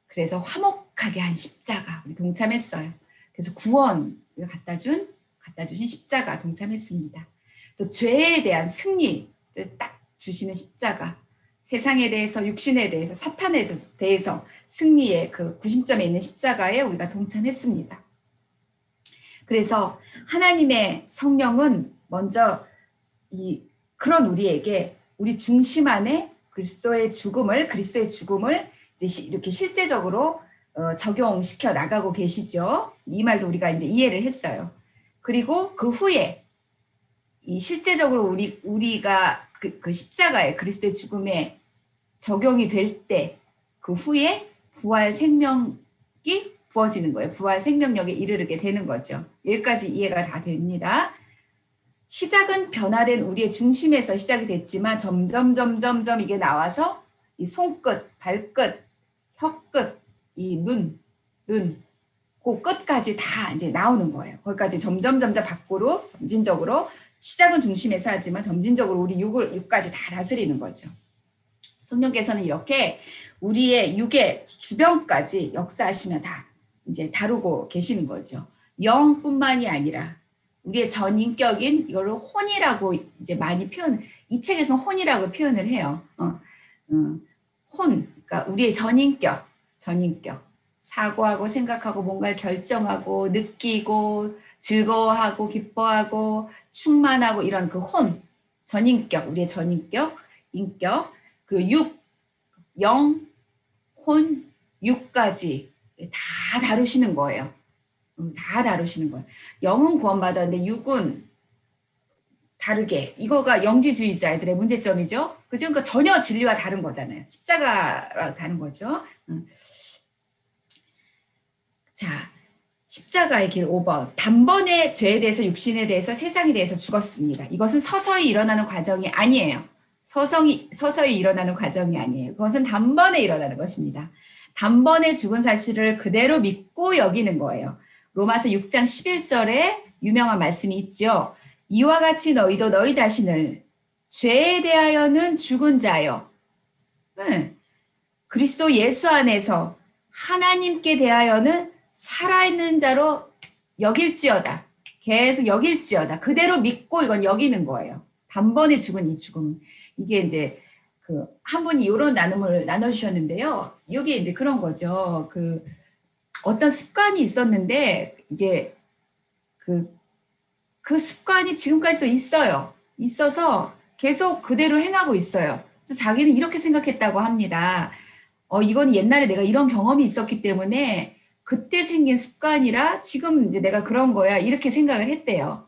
그래서 화목하게 한 십자가, 우리 동참했어요. 그래서 구원 갖다 주신 십자가 동참했습니다. 또 죄에 대한 승리를 딱 주시는 십자가, 세상에 대해서, 육신에 대해서, 사탄에 대해서 승리의 그 구심점에 있는 십자가에 우리가 동참했습니다. 그래서 하나님의 성령은 먼저 그런 우리에게 우리 중심 안에 그리스도의 죽음을 이렇게 실제적으로 적용시켜 나가고 계시죠. 이 말도 우리가 이제 이해를 했어요. 그리고 그 후에 이 실제적으로 우리가 그 십자가에 그리스도의 죽음에 적용이 될 때 그 후에 부활 생명이 부어지는 거예요. 부활 생명력에 이르게 되는 거죠. 여기까지 이해가 다 됩니다. 시작은 변화된 우리의 중심에서 시작이 됐지만 점점 이게 나와서 이 손끝, 발끝, 혀끝, 이 눈, 그 끝까지 다 이제 나오는 거예요. 거기까지 점점 밖으로 점진적으로 시작은 중심에서 하지만 점진적으로 우리 육까지 다 다스리는 거죠. 성령께서는 이렇게 우리의 육의 주변까지 역사하시며 다 이제 다루고 계시는 거죠. 영뿐만이 아니라 우리의 전인격인 이거를 혼이라고 이제 많이 이 책에서 혼이라고 표현을 해요. 혼, 그러니까 우리의 전인격. 사고하고 생각하고 뭔가를 결정하고 느끼고 즐거워하고 기뻐하고 충만하고 이런 그 혼, 전인격, 우리의 전인격, 인격, 그리고 영, 혼, 육까지 다 다루시는 거예요. 다 다루시는 거예요. 영은 구원받았는데 육은 다르게. 이거가 영지주의자들의 문제점이죠. 그죠? 그러니까 전혀 진리와 다른 거잖아요. 십자가랑 다른 거죠. 자, 십자가의 길 5번. 단번에 죄에 대해서 육신에 대해서 세상에 대해서 죽었습니다. 이것은 서서히 일어나는 과정이 아니에요. 서서히 일어나는 과정이 아니에요. 그것은 단번에 일어나는 것입니다. 단번에 죽은 사실을 그대로 믿고 여기는 거예요. 로마서 6장 11절에 유명한 말씀이 있죠. 이와 같이 너희도 너희 자신을 죄에 대하여는 죽은 자요. 그리스도 예수 안에서 하나님께 대하여는 살아있는 자로 여길지어다. 계속 여길지어다. 그대로 믿고 이건 여기는 거예요. 단번에 죽은 이 죽음은. 이게 이제 한 분이 이런 나눔을 나눠주셨는데요. 이게 이제 그런 거죠. 어떤 습관이 있었는데 이게 그 습관이 지금까지도 있어요. 있어서 계속 그대로 행하고 있어요. 그래서 자기는 이렇게 생각했다고 합니다. 이건 옛날에 내가 이런 경험이 있었기 때문에 그때 생긴 습관이라 지금 이제 내가 그런 거야. 이렇게 생각을 했대요.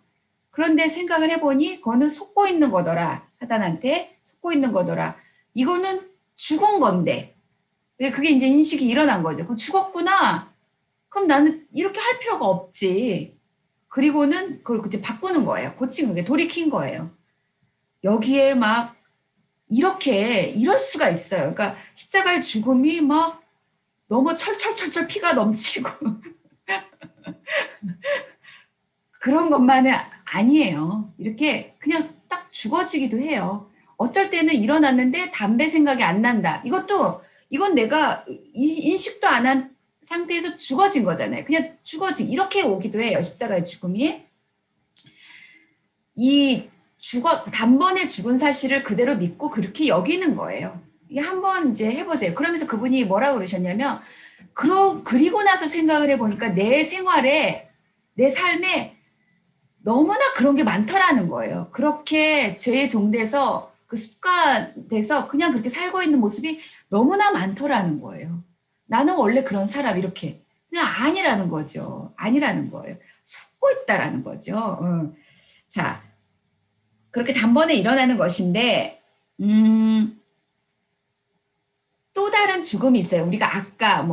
그런데 생각을 해보니 그거는 속고 있는 거더라. 사단한테 속고 있는 거더라. 이거는 죽은 건데. 그게 이제 인식이 일어난 거죠. 그럼 죽었구나. 그럼 나는 이렇게 할 필요가 없지. 그리고는 그걸 이제 바꾸는 거예요. 고친 거예요. 돌이킨 거예요. 여기에 막 이럴 수가 있어요. 그러니까 십자가의 죽음이 막 너무 철철 피가 넘치고 그런 것만은 아니에요. 이렇게 그냥 딱 죽어지기도 해요. 어쩔 때는 일어났는데 담배 생각이 안 난다. 이건 내가 인식도 안 한 상태에서 죽어진 거잖아요. 그냥 이렇게 오기도 해요. 십자가의 죽음이. 단번에 죽은 사실을 그대로 믿고 그렇게 여기는 거예요. 이게 한번 이제 해보세요. 그러면서 그분이 뭐라고 그러셨냐면, 그리고 나서 생각을 해보니까 내 생활에, 내 삶에 너무나 그런 게 많더라는 거예요. 그렇게 죄에 종돼서 그 습관돼서 그냥 그렇게 살고 있는 모습이 너무나 많더라는 거예요. 나는 원래 그런 사람 이렇게 그냥 아니라는 거죠. 아니라는 거예요. 속고 있다라는 거죠. 자, 그렇게 단번에 일어나는 것인데 또 다른 죽음이 있어요. 우리가 아까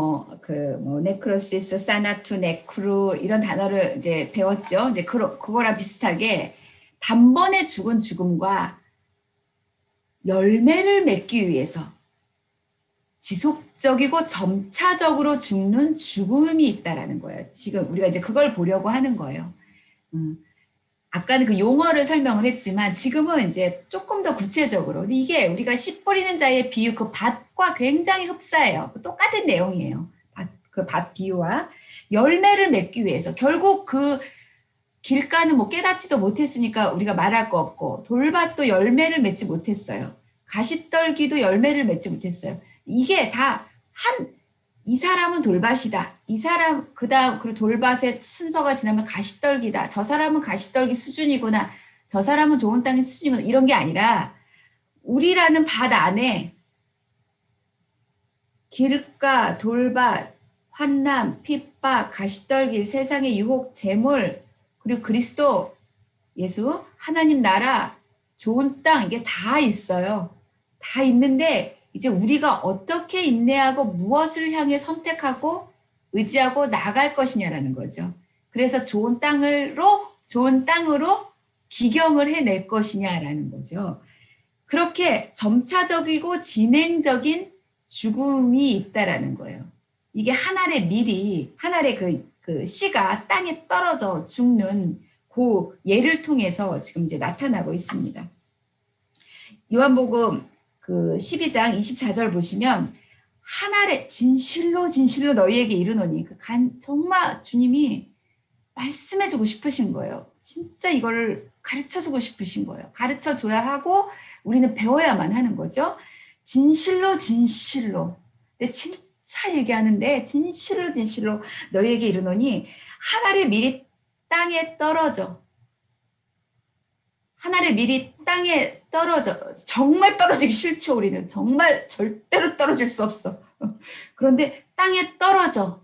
네크로시스, 사나투, 네크루 이런 단어를 이제 배웠죠. 이제 그거랑 비슷하게 단번에 죽은 죽음과 열매를 맺기 위해서 지속적이고 점차적으로 죽는 죽음이 있다라는 거예요. 지금 우리가 이제 그걸 보려고 하는 거예요. 아까는 그 용어를 설명을 했지만 지금은 이제 조금 더 구체적으로 이게 우리가 씨 뿌리는 자의 비유 그 밭과 굉장히 흡사해요. 똑같은 내용이에요. 밭 비유와 열매를 맺기 위해서 결국 그 길가는 뭐 깨닫지도 못했으니까 우리가 말할 거 없고 돌밭도 열매를 맺지 못했어요. 가시떨기도 열매를 맺지 못했어요. 이게 다 이 사람은 돌밭이다. 이 사람 그다음 그리고 돌밭의 순서가 지나면 가시떨기다. 저 사람은 가시떨기 수준이구나. 저 사람은 좋은 땅의 수준이구나. 이런 게 아니라 우리라는 밭 안에 길가, 돌밭, 환난, 핍박, 가시떨기, 세상의 유혹, 재물 그리고 그리스도 예수 하나님 나라, 좋은 땅 이게 다 있어요. 다 있는데 이제 우리가 어떻게 인내하고 무엇을 향해 선택하고 의지하고 나갈 것이냐라는 거죠. 그래서 좋은 땅으로 기경을 해낼 것이냐라는 거죠. 그렇게 점차적이고 진행적인 죽음이 있다라는 거예요. 이게 하늘의 그 씨가 땅에 떨어져 죽는 그 예를 통해서 지금 이제 나타나고 있습니다. 요한복음 그 12장 24절 보시면 하늘에 진실로 진실로 너희에게 이르노니 정말 주님이 말씀해주고 싶으신 거예요. 진짜 이걸 가르쳐주고 싶으신 거예요. 가르쳐줘야 하고 우리는 배워야만 하는 거죠. 진실로 진실로. 근데 진짜 얘기하는데 진실로 진실로 너희에게 이르노니 하늘의 밀이 땅에 떨어져. 하늘의 밀이 땅에 떨어져. 정말 떨어지기 싫죠, 우리는. 정말 절대로 떨어질 수 없어. 그런데 땅에 떨어져.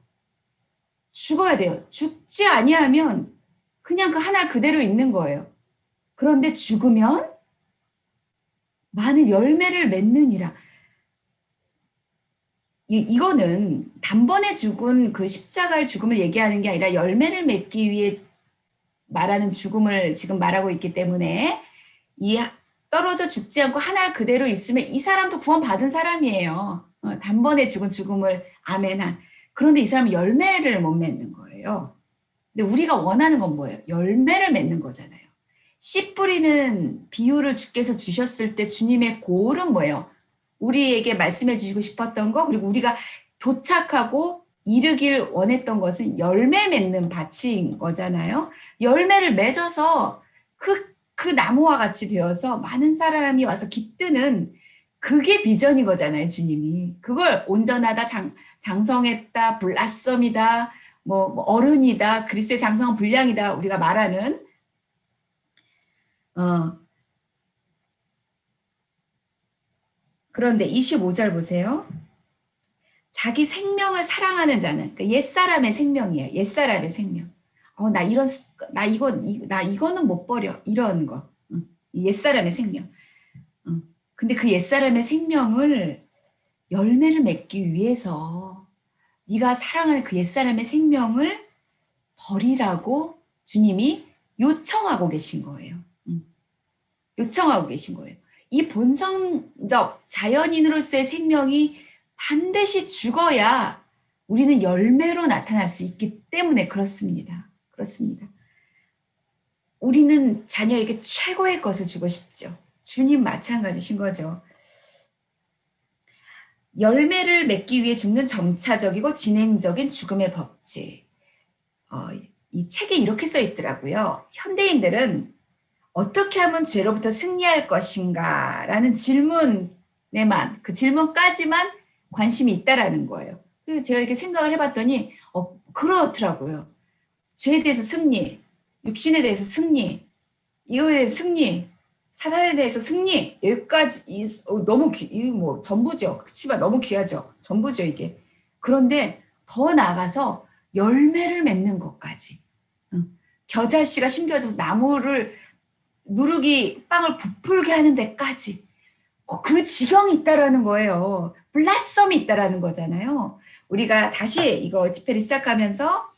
죽어야 돼요. 죽지 아니하면 그냥 그 하늘 그대로 있는 거예요. 그런데 죽으면 많은 열매를 맺느니라. 이거는 단번에 죽은 그 십자가의 죽음을 얘기하는 게 아니라 열매를 맺기 위해 말하는 죽음을 지금 말하고 있기 때문에 이 떨어져 죽지 않고 하늘 그대로 있으면 이 사람도 구원받은 사람이에요. 단번에 죽은 죽음을 아멘한. 그런데 이 사람은 열매를 못 맺는 거예요. 근데 우리가 원하는 건 뭐예요? 열매를 맺는 거잖아요. 씨 뿌리는 비유를 주께서 주셨을 때 주님의 고울은 뭐예요? 우리에게 말씀해 주시고 싶었던 거, 그리고 우리가 도착하고 이르길 원했던 것은 열매 맺는 밭인 거잖아요. 열매를 맺어서 그 나무와 같이 되어서 많은 사람이 와서 깃드는 그게 비전인 거잖아요, 주님이. 그걸 온전하다, 장성했다, 블라썸이다, 뭐 어른이다, 그리스도의 장성은 분량이다, 우리가 말하는. 그런데 25절 보세요. 자기 생명을 사랑하는 자는, 그러니까 옛사람의 생명이에요. 옛사람의 생명. 나 이거는 못 버려. 이런 거. 옛사람의 생명. 근데 그 옛사람의 생명을 열매를 맺기 위해서 네가 사랑하는 그 옛사람의 생명을 버리라고 주님이 요청하고 계신 거예요. 요청하고 계신 거예요. 이 본성적 자연인으로서의 생명이 반드시 죽어야 우리는 열매로 나타날 수 있기 때문에 그렇습니다. 그렇습니다. 우리는 자녀에게 최고의 것을 주고 싶죠. 주님 마찬가지신 거죠. 열매를 맺기 위해 죽는 점차적이고 진행적인 죽음의 법칙. 이 책에 이렇게 써 있더라고요. 현대인들은 어떻게 하면 죄로부터 승리할 것인가 라는 질문에만, 그 질문까지만 관심이 있다라는 거예요. 제가 이렇게 생각을 해봤더니 그렇더라고요. 죄에 대해서 승리, 육신에 대해서 승리, 이거에 대해서 승리, 사단에 대해서 승리, 여기까지 너무 뭐 전부죠. 그렇지만 너무 귀하죠. 전부죠, 이게. 그런데 더 나아가서 열매를 맺는 것까지. 겨자씨가 심겨져서 나무를 누룩이 빵을 부풀게 하는 데까지 그 지경이 있다라는 거예요. 블라썸이 있다라는 거잖아요. 우리가 다시 이거 집회를 시작하면서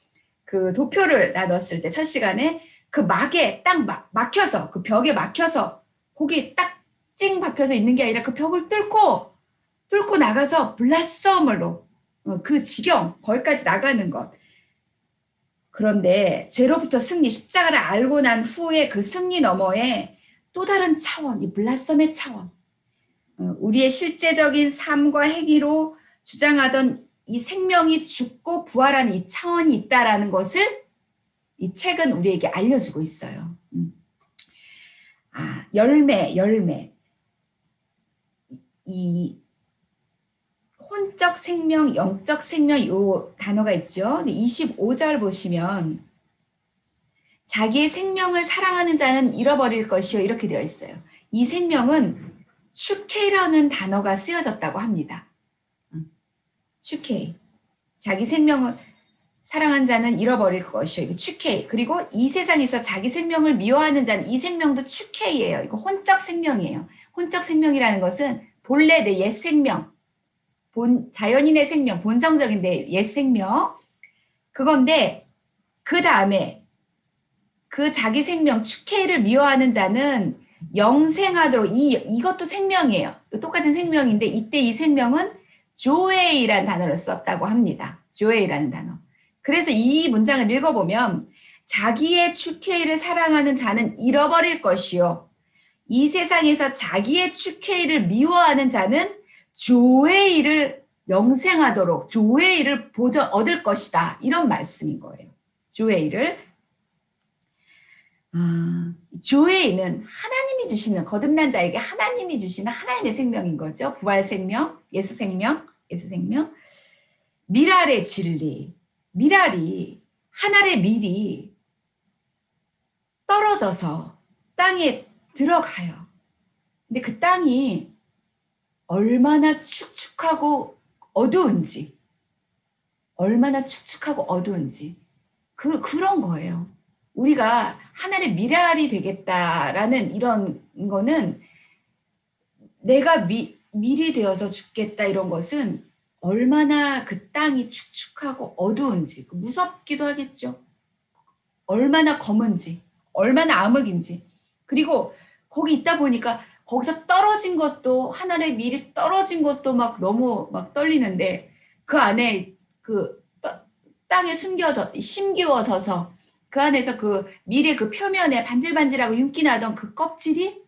그 도표를 나눴을 때 첫 시간에 그 막에 딱 막혀서, 그 벽에 막혀서 거기 딱 찡 박혀서 있는 게 아니라 그 벽을 뚫고 나가서 블라썸으로 그 지경 거기까지 나가는 것. 그런데 죄로부터 승리, 십자가를 알고 난 후에 그 승리 너머에 또 다른 차원, 이 블라썸의 차원, 우리의 실제적인 삶과 행위로 주장하던 이 생명이 죽고 부활하는 이 차원이 있다라는 것을 이 책은 우리에게 알려주고 있어요. 열매. 이 혼적 생명, 영적 생명 요 단어가 있죠. 25절 보시면 자기의 생명을 사랑하는 자는 잃어버릴 것이요 이렇게 되어 있어요. 이 생명은 슈케이라는 단어가 쓰여졌다고 합니다. 슈케이. 자기 생명을 사랑한 자는 잃어버릴 것이요. 이거 축케이. 그리고 이 세상에서 자기 생명을 미워하는 자는 이 생명도 축케이예요. 이거 혼적 생명이에요. 혼적 생명이라는 것은 본래 내 옛 생명, 자연인의 생명, 본성적인 내 옛 생명, 그건데 그 다음에 그 자기 생명 축케이를 미워하는 자는 영생하도록 이것도 생명이에요. 똑같은 생명인데 이때 이 생명은 조에이라는 단어를 썼다고 합니다. 조에이라는 단어. 그래서 이 문장을 읽어보면 자기의 축케이를 사랑하는 자는 잃어버릴 것이요. 이 세상에서 자기의 축케이를 미워하는 자는 조에이를 영생하도록 조에이를 얻을 것이다. 이런 말씀인 거예요. 조에이를. 조에이는 하나님이 주시는 거듭난 자에게 하나님이 주시는 하나님의 생명인 거죠. 부활 생명, 예수 생명, 예수 생명. 미랄의 진리, 미랄이 하늘의 밀이 떨어져서 땅에 들어가요. 근데 그 땅이 얼마나 축축하고 어두운지, 얼마나 축축하고 어두운지 그런 거예요. 우리가 하늘의 미랄이 되겠다라는 이런 거는 내가 밀이 되어서 죽겠다 이런 것은 얼마나 그 땅이 축축하고 어두운지 무섭기도 하겠죠. 얼마나 검은지 얼마나 암흑인지 그리고 거기 있다 보니까 거기서 떨어진 것도 하늘의 밀이 떨어진 것도 막 너무 막 떨리는데 그 안에 그 땅에 심기워져서 그 안에서 그 밀의 그 표면에 반질반질하고 윤기 나던 그 껍질이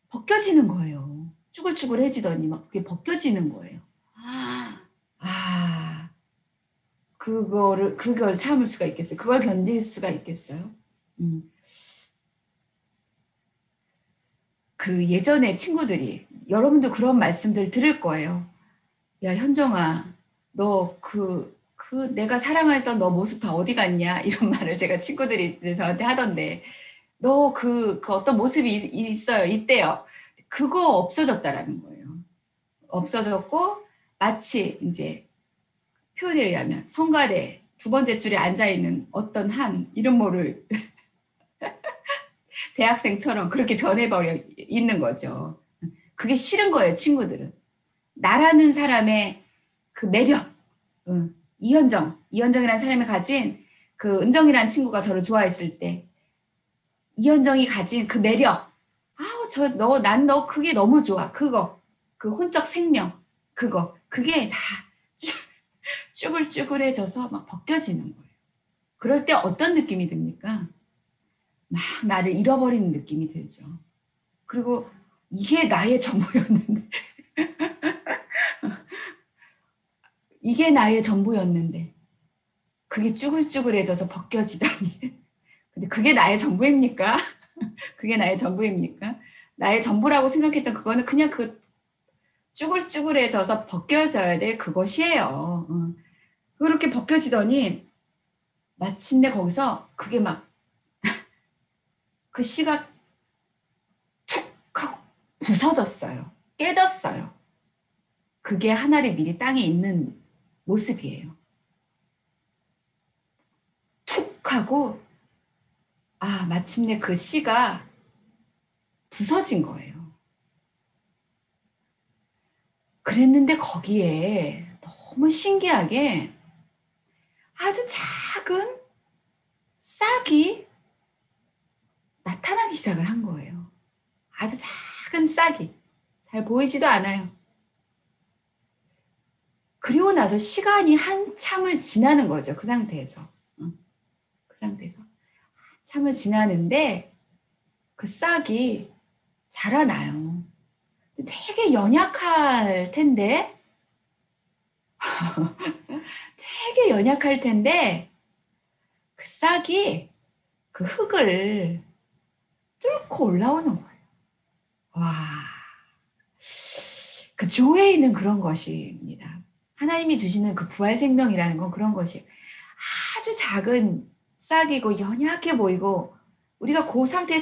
벗겨지는 거예요. 쭈글쭈글해지더니 막 그게 벗겨지는 거예요. 그걸 참을 수가 있겠어요? 그걸 견딜 수가 있겠어요? 그 예전에 친구들이 여러분도 그런 말씀들 들을 거예요. 야, 현정아, 너 내가 사랑했던 너 모습 다 어디 갔냐? 이런 말을 제가 친구들이 저한테 하던데, 너 그 어떤 모습이 있어요. 있대요. 그거 없어졌다라는 거예요. 없어졌고, 마치 이제 표현에 의하면 성가대 두 번째 줄에 앉아있는 어떤 한 이름 모를 대학생처럼 그렇게 변해버려 있는 거죠. 그게 싫은 거예요, 친구들은. 나라는 사람의 그 매력, 이현정이라는 사람이 가진 그 은정이라는 친구가 저를 좋아했을 때 이현정이 가진 그 매력, 난 너 그게 너무 좋아. 그 혼적 생명, 그게 다 쭈글쭈글해져서 막 벗겨지는 거예요. 그럴 때 어떤 느낌이 듭니까? 막 나를 잃어버리는 느낌이 들죠. 그리고 이게 나의 전부였는데 이게 나의 전부였는데 그게 쭈글쭈글해져서 벗겨지다니. 근데 그게 나의 전부입니까? 그게 나의 전부입니까? 나의 전부라고 생각했던 그거는 그냥 그 쭈글쭈글해져서 벗겨져야 될 그것이에요. 그렇게 벗겨지더니 마침내 거기서 그게 막 그 씨가 툭 하고 부서졌어요. 깨졌어요. 그게 하늘의 밀이 땅에 있는 모습이에요. 툭 하고 마침내 그 씨가 부서진 거예요. 그랬는데 거기에 너무 신기하게 아주 작은 싹이 나타나기 시작을 한 거예요. 아주 작은 싹이. 잘 보이지도 않아요. 그리고 나서 시간이 한참을 지나는 거죠. 그 상태에서. 그 상태에서. 한참을 지나는데 그 싹이 자라나요. 되게 연약할 텐데 되게 연약할 텐데 그 싹이 그 흙을 뚫고 올라오는 거예요. 와, 그 조회에는 그런 것입니다. 하나님이 주시는 그 부활 생명이라는 건 그런 것이 아주 작은 싹이고 연약해 보이고 우리가 그 상태의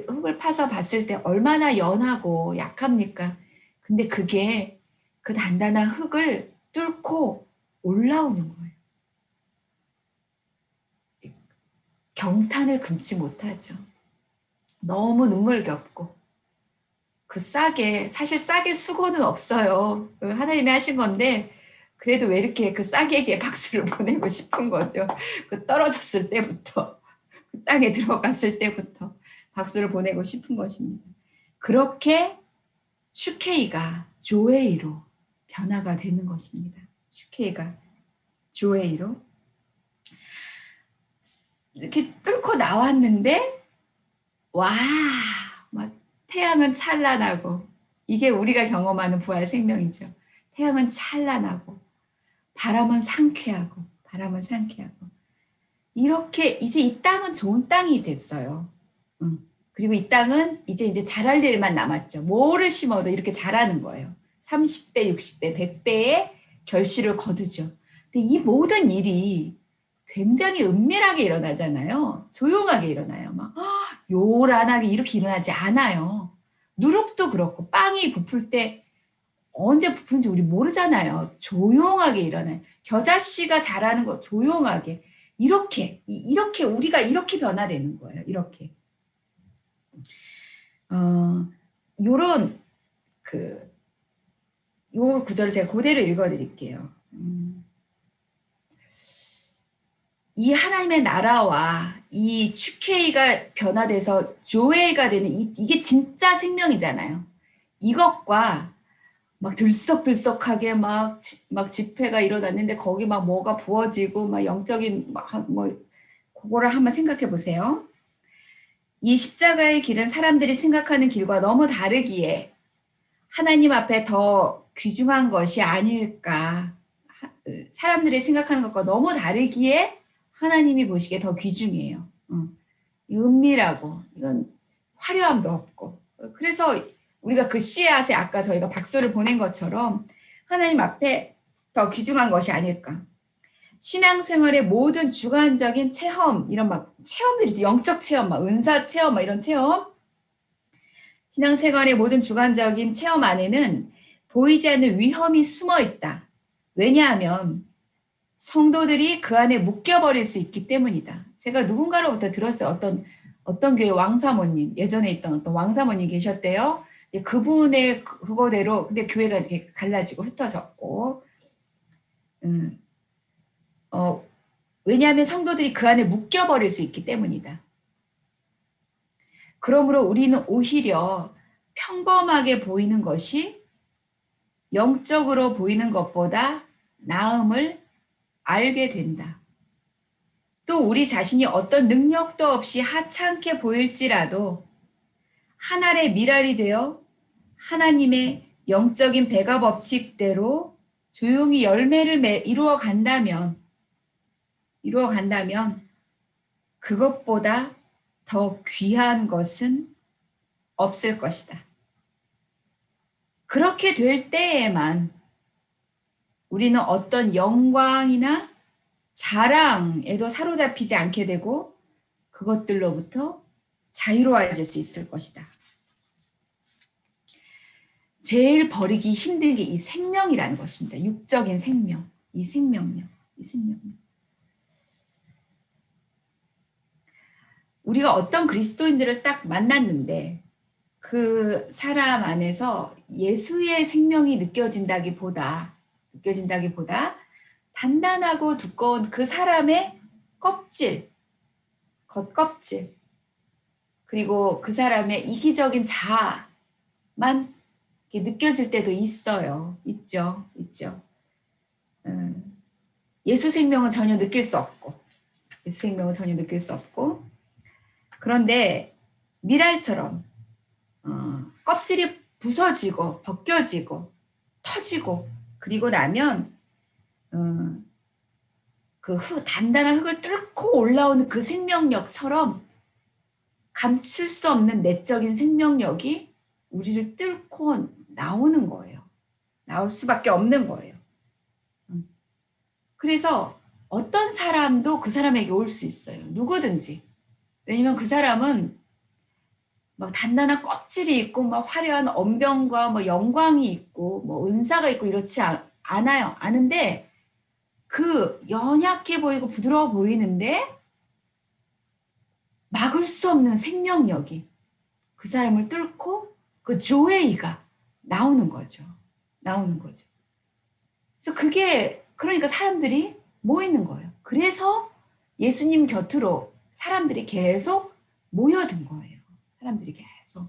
흙을 파서 봤을 때 얼마나 연하고 약합니까? 근데 그게 그 단단한 흙을 뚫고 올라오는 거예요. 경탄을 금치 못하죠. 너무 눈물겹고 사실 싸게 수고는 없어요. 하나님이 하신 건데 그래도 왜 이렇게 그 싸게에게 박수를 보내고 싶은 거죠. 떨어졌을 때부터 그 땅에 들어갔을 때부터 박수를 보내고 싶은 것입니다. 그렇게 슈케이가 조에이로 변화가 되는 것입니다. 슈케이가 조에이로 이렇게 뚫고 나왔는데 와, 막 태양은 찬란하고 이게 우리가 경험하는 부활 생명이죠. 태양은 찬란하고 바람은 상쾌하고 이렇게 이제 이 땅은 좋은 땅이 됐어요. 그리고 이 땅은 이제 자랄 일만 남았죠. 뭐를 심어도 이렇게 자라는 거예요. 30배, 60배, 100배의 결실을 거두죠. 근데 이 모든 일이 굉장히 은밀하게 일어나잖아요. 조용하게 일어나요. 막 요란하게 이렇게 일어나지 않아요. 누룩도 그렇고 빵이 부풀 때 언제 부푼지 우리 모르잖아요. 조용하게 일어나요. 겨자씨가 자라는 거 조용하게 이렇게 우리가 이렇게 변화되는 거예요. 이렇게 요런 요 구절을 제가 그대로 읽어드릴게요. 이 하나님의 나라와 이 축케이가 변화돼서 조회가 되는 이게 진짜 생명이잖아요. 이것과 막 들썩들썩하게 막 집회가 일어났는데 거기 막 뭐가 부어지고 막 영적인 그거를 한번 생각해 보세요. 이 십자가의 길은 사람들이 생각하는 길과 너무 다르기에 하나님 앞에 더 귀중한 것이 아닐까. 사람들이 생각하는 것과 너무 다르기에 하나님이 보시기에 더 귀중해요. 은밀하고 이건 화려함도 없고 그래서 우리가 그 씨앗에 아까 저희가 박수를 보낸 것처럼 하나님 앞에 더 귀중한 것이 아닐까. 신앙생활의 모든 주관적인 체험 이런 막 체험들이지 영적 체험 막 은사 체험 막 이런 체험 신앙생활의 모든 주관적인 체험 안에는 보이지 않는 위험이 숨어 있다. 왜냐하면 성도들이 그 안에 묶여버릴 수 있기 때문이다. 제가 누군가로부터 들었어요. 어떤 교회 왕사모님, 예전에 있던 어떤 왕사모님 계셨대요. 그분의 그거대로, 근데 교회가 이렇게 갈라지고 흩어졌고, 왜냐하면 성도들이 그 안에 묶여버릴 수 있기 때문이다. 그러므로 우리는 오히려 평범하게 보이는 것이 영적으로 보이는 것보다 나음을 알게 된다. 또 우리 자신이 어떤 능력도 없이 하찮게 보일지라도 한 알의 밀알이 되어 하나님의 영적인 배가 법칙대로 조용히 열매를 이루어 간다면 그것보다 더 귀한 것은 없을 것이다. 그렇게 될 때에만 우리는 어떤 영광이나 자랑에도 사로잡히지 않게 되고 그것들로부터 자유로워질 수 있을 것이다. 제일 버리기 힘든 게 이 생명이라는 것입니다. 육적인 생명, 이 생명력. 우리가 어떤 그리스도인들을 딱 만났는데 그 사람 안에서 예수의 생명이 느껴진다기보다 단단하고 두꺼운 그 사람의 겉껍질, 그리고 그 사람의 이기적인 자아만 느껴질 때도 있어요. 있죠. 예수 생명은 전혀 느낄 수 없고, 그런데 미랄처럼 껍질이 부서지고 벗겨지고 터지고 그리고 나면 그 단단한 흙을 뚫고 올라오는 그 생명력처럼 감출 수 없는 내적인 생명력이 우리를 뚫고 나오는 거예요. 나올 수밖에 없는 거예요. 그래서 어떤 사람도 그 사람에게 올 수 있어요. 누구든지. 왜냐면 그 사람은 막 단단한 껍질이 있고 막 화려한 언병과 뭐 영광이 있고 뭐 은사가 있고 이렇지 않아요. 아는데 그 연약해 보이고 부드러워 보이는데 막을 수 없는 생명력이 그 사람을 뚫고 그 조웨이가 나오는 거죠. 나오는 거죠. 그래서 그게 그러니까 사람들이 모이는 거예요. 그래서 예수님 곁으로 사람들이 계속 모여든 거예요. 사람들이 계속.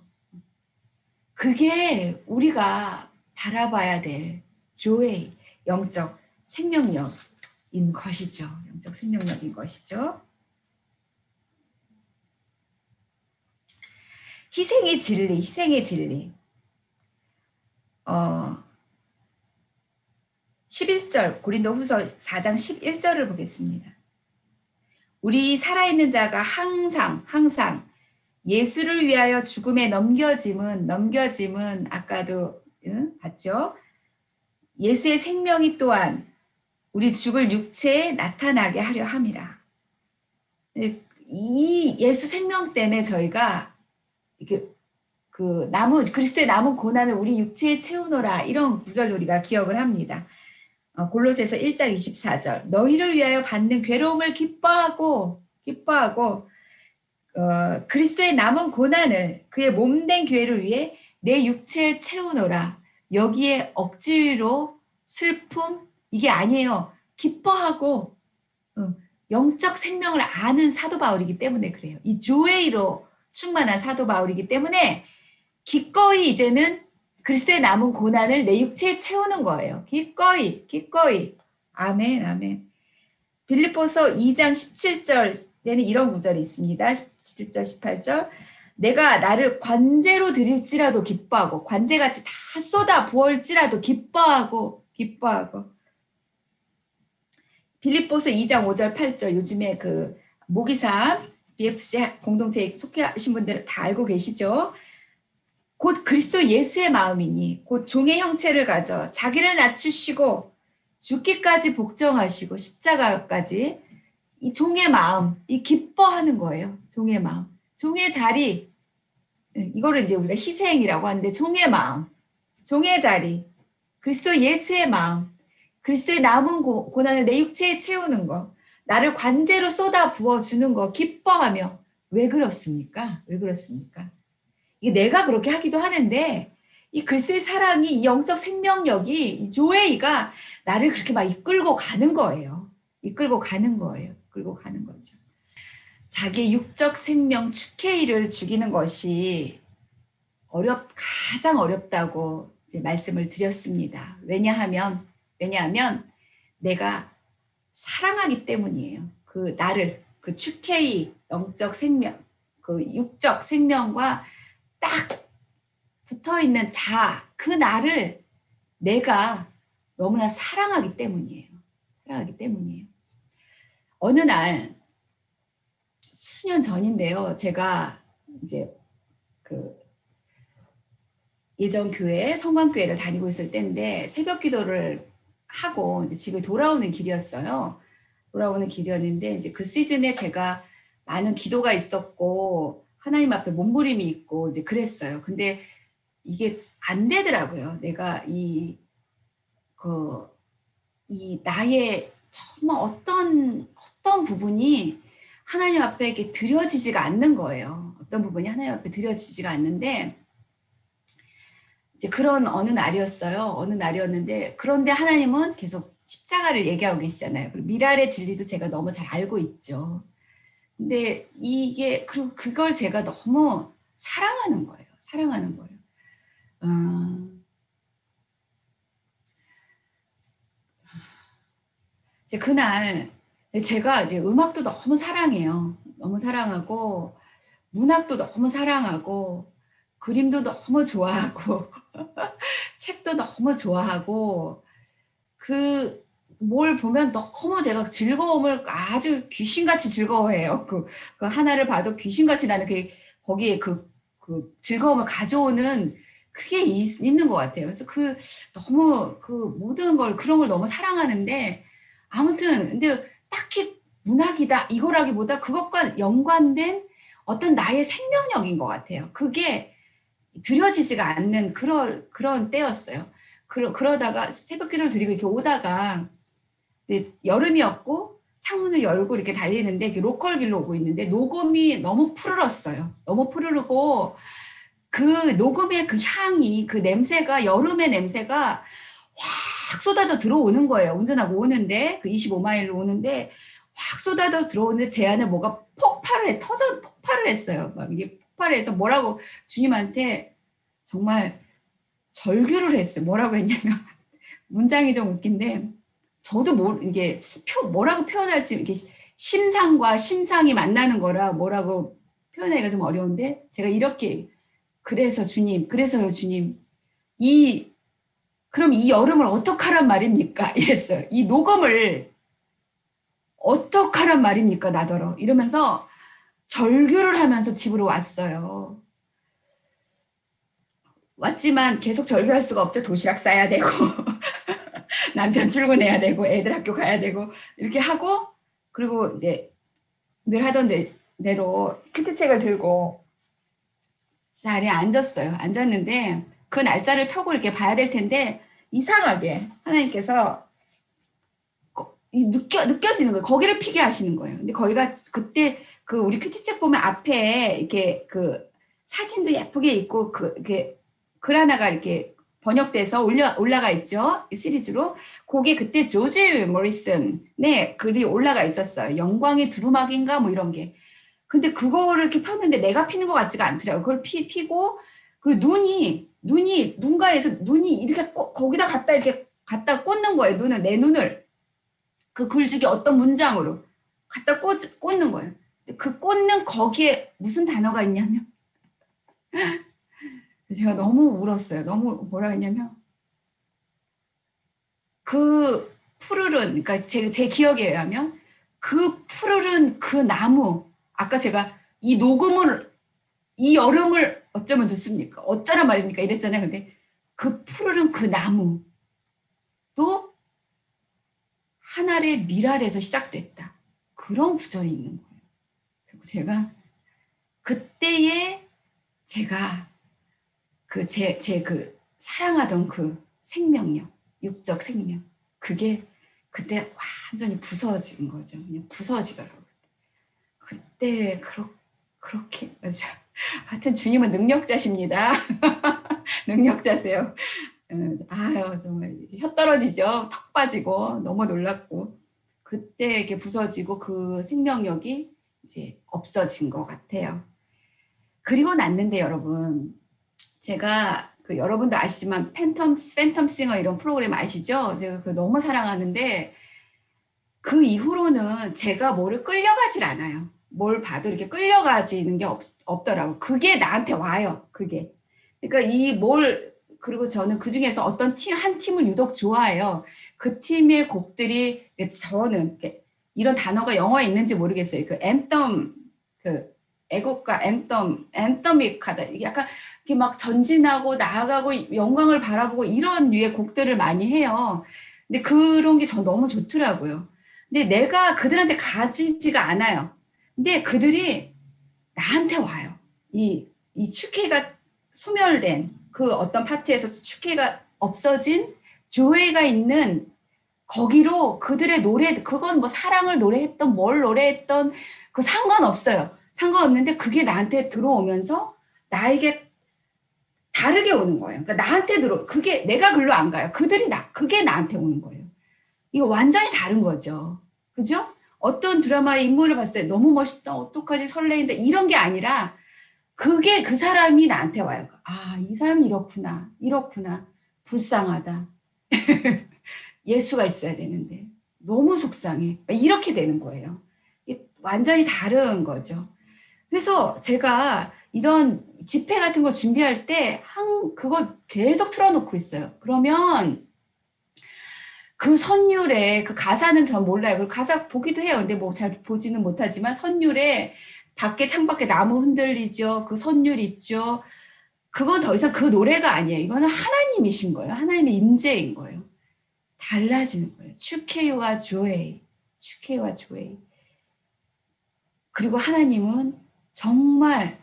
그게 우리가 바라봐야 될 조의 영적 생명력인 것이죠. 영적 생명력인 것이죠. 희생의 진리, 희생의 진리. 11절, 고린도후서 4장 11절을 보겠습니다. 우리 살아있는 자가 항상 예수를 위하여 죽음에 넘겨짐은 아까도 봤죠? 예수의 생명이 또한 우리 죽을 육체에 나타나게 하려 함이라. 이 예수 생명 때문에 저희가 이렇게 그리스도의 남은 고난을 우리 육체에 채우노라, 이런 구절을 우리가 기억을 합니다. 골로새서 1장 24절, 너희를 위하여 받는 괴로움을 기뻐하고 그리스도의 남은 고난을 그의 몸된 교회를 위해 내 육체에 채우노라. 여기에 억지로 슬픔 이게 아니에요. 기뻐하고 영적 생명을 아는 사도 바울이기 때문에 그래요. 이 조회로 충만한 사도 바울이기 때문에 기꺼이 이제는 그리스도의 남은 고난을 내 육체에 채우는 거예요. 기꺼이. 아멘. 빌립보서 2장 17절에는 이런 구절이 있습니다. 17절, 18절. 내가 나를 관제로 드릴지라도 기뻐하고, 관제같이 다 쏟아 부을지라도 기뻐하고. 빌립보서 2장 5절, 8절. 요즘에 그 모기삼 BFC 공동체에 속해하신 분들 다 알고 계시죠? 곧 그리스도 예수의 마음이니 곧 종의 형체를 가져 자기를 낮추시고 죽기까지 복종하시고 십자가까지, 이 종의 마음, 이 기뻐하는 거예요. 종의 마음, 종의 자리, 이거를 이제 우리가 희생이라고 하는데, 종의 마음, 종의 자리, 그리스도 예수의 마음, 그리스도의 남은 고난을 내 육체에 채우는 거, 나를 관제로 쏟아 부어주는 거 기뻐하며. 왜 그렇습니까? 이게 내가 그렇게 하기도 하는데, 이 그리스도의 사랑이, 이 영적 생명력이, 이 조회이가 나를 그렇게 막 이끌고 가는 거예요. 이끌고 가는 거죠. 자기 육적 생명 축케이를 죽이는 것이 가장 어렵다고 이제 말씀을 드렸습니다. 왜냐하면 내가 사랑하기 때문이에요. 그 나를, 그 축케이 영적 생명, 그 육적 생명과 딱 붙어있는 그 나를 내가 너무나 사랑하기 때문이에요. 어느 날, 수년 전인데요. 제가 이제 그 예전 교회, 성광교회를 다니고 있을 때인데, 새벽 기도를 하고 이제 집에 돌아오는 길이었는데, 이제 그 시즌에 제가 많은 기도가 있었고, 하나님 앞에 몸부림이 있고, 이제 그랬어요. 근데 이게 안 되더라고요. 내가 이 나의 정말 어떤 부분이 하나님 앞에 이렇게 드려지지가 않는 거예요. 어떤 부분이 하나님 앞에 드려지지가 않는데, 이제 그런 어느 날이었는데, 그런데 하나님은 계속 십자가를 얘기하고 계시잖아요. 그리고 미랄의 진리도 제가 너무 잘 알고 있죠. 근데 그리고 그걸 제가 너무 사랑하는 거예요. 이제 그날 제가 이제 음악도 너무 사랑해요. 너무 사랑하고, 문학도 너무 사랑하고, 그림도 너무 좋아하고, 책도 너무 좋아하고, 뭘 보면 너무 제가 즐거움을 아주 귀신같이 즐거워해요. 그 하나를 봐도 귀신같이 나는 거기에 그 즐거움을 가져오는 그게 있는 것 같아요. 그래서 너무 모든 걸, 그런 걸 너무 사랑하는데, 아무튼 근데 딱히 문학이다 이거라기보다 그것과 연관된 어떤 나의 생명력인 것 같아요. 그게 드려지지가 않는 그런 때였어요. 그러다가 새벽 기도를 드리고 이렇게 오다가, 여름이었고 창문을 열고 이렇게 달리는데 이렇게 로컬 길로 오고 있는데 녹음이 너무 푸르렀어요. 너무 푸르르고 그 녹음의 그 향이 그 냄새가 여름의 냄새가 확 쏟아져 들어오는 거예요. 운전하고 오는데 그 25마일로 오는데 확 쏟아져 들어오는데 제 안에 뭐가 폭발을 했어요. 막 이게 폭발해서 뭐라고 주님한테 정말 절규를 했어요. 뭐라고 했냐면 문장이 좀 웃긴데 저도 이게 뭐라고 표현할지 이렇게 심상과 심상이 만나는 거라 뭐라고 표현하기가 좀 어려운데 제가 이렇게 그래서요 주님 그럼 이 여름을 어떡하란 말입니까? 이랬어요. 이 녹음을 어떡하란 말입니까? 나더러 이러면서 절규를 하면서 집으로 왔어요. 왔지만 계속 절규할 수가 없죠. 도시락 싸야 되고 남편 출근해야 되고 애들 학교 가야 되고 이렇게 하고 그리고 이제 늘 하던 대로 큐티책을 들고 자리에 앉았어요. 앉았는데 그 날짜를 펴고 이렇게 봐야 될 텐데 이상하게 하나님께서 느껴지는 거예요. 거기를 피게 하시는 거예요. 근데 거기가 그때 그 우리 큐티책 보면 앞에 이렇게 그 사진도 예쁘게 있고 이렇게 글 하나가 이렇게 번역돼서 올라가 있죠. 시리즈로. 그게 그때 조지 모리슨의 글이 올라가 있었어요. 영광의 두루마기인가 뭐 이런 게. 근데 그거를 이렇게 폈는데 내가 피는 것 같지가 않더라고요. 그걸 피고 그리고 눈이 눈가에서 눈이 이렇게 거기다 갖다 꽂는 거예요. 내 눈을 그 글줄이 어떤 문장으로 갖다 꽂는 거예요. 그 꽂는 거기에 무슨 단어가 있냐면 제가 너무 울었어요. 너무 뭐라 했냐면 그 푸르른 그러니까 제 기억에 의하면 그 푸르른 그 나무 아까 제가 이 여름을 어쩌면 좋습니까? 어쩌란 말입니까? 이랬잖아요. 근데 그 푸르른 그 나무도 하늘의 미랄에서 시작됐다. 그런 구절이 있는 거예요. 그리고 제가 그때에 제가 그 사랑하던 그 생명력, 육적 생명, 그게 그때 완전히 부서진 거죠. 그냥 부서지더라고요. 그때 그렇게 하여튼 주님은 능력자십니다. 능력자세요. 아유 정말 혀 떨어지죠. 턱 빠지고 너무 놀랐고 그때 이렇게 부서지고 그 생명력이 이제 없어진 것 같아요. 그리고 났는데 여러분 제가 그 여러분도 아시지만 팬텀싱어 이런 프로그램 아시죠? 제가 그 너무 사랑하는데 그 이후로는 제가 뭐를 끌려가질 않아요. 뭘 봐도 이렇게 끌려가지는 게 없더라고. 그게 나한테 와요. 그게. 그러니까 그리고 저는 그 중에서 한 팀을 유독 좋아해요. 그 팀의 곡들이 저는 이런 단어가 영어에 있는지 모르겠어요. 그 앤덤, 그 애국가 앤덤믹하다. 이게 약간 이렇게 막 전진하고 나아가고 영광을 바라보고 이런 류의 곡들을 많이 해요. 근데 그런 게 저 너무 좋더라고요. 근데 내가 그들한테 가지지가 않아요. 근데 그들이 나한테 와요. 이 축회가 소멸된 그 어떤 파트에서 축회가 없어진 조회가 있는 거기로 그들의 노래, 그건 뭐 사랑을 노래했던 뭘 노래했던 그 상관없어요. 상관없는데 그게 나한테 들어오면서 나에게 다르게 오는 거예요. 그러니까 그게 내가 글로 안 가요. 그게 나한테 오는 거예요. 이거 완전히 다른 거죠. 그죠? 어떤 드라마의 인물을 봤을 때 너무 멋있다, 어떡하지, 설레인다, 이런 게 아니라 그게 그 사람이 나한테 와요. 아, 이 사람이 이렇구나, 불쌍하다. 예수가 있어야 되는데 너무 속상해. 이렇게 되는 거예요. 완전히 다른 거죠. 그래서 제가 이런 집회 같은 거 준비할 때 그거 계속 틀어놓고 있어요. 그러면 그 선율에 그 가사는 전 몰라요. 그 가사 보기도 해요. 근데 뭐 잘 보지는 못하지만 선율에 창밖에 나무 흔들리죠. 그 선율 있죠. 그건 더 이상 그 노래가 아니에요. 이거는 하나님이신 거예요. 하나님의 임재인 거예요. 달라지는 거예요. 축케와 조에. 그리고 하나님은 정말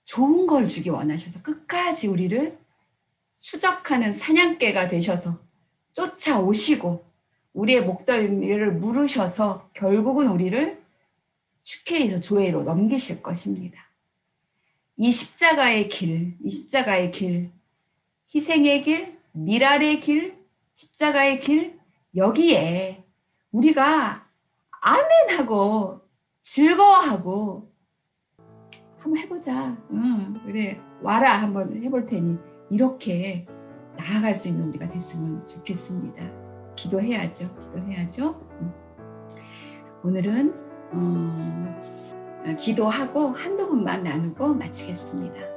좋은 걸 주기 원하셔서 끝까지 우리를 추적하는 사냥개가 되셔서 쫓아오시고 우리의 목덜미를 물으셔서 결국은 우리를 축회에서 조회로 넘기실 것입니다. 이 십자가의 길, 희생의 길, 미랄의 길, 십자가의 길, 여기에 우리가 아멘하고 즐거워하고 한번 해보자. 그래, 와라. 한번 해볼 테니 이렇게 나아갈 수 있는 우리가 됐으면 좋겠습니다. 기도해야죠. 오늘은 기도하고 한두 분만 나누고 마치겠습니다.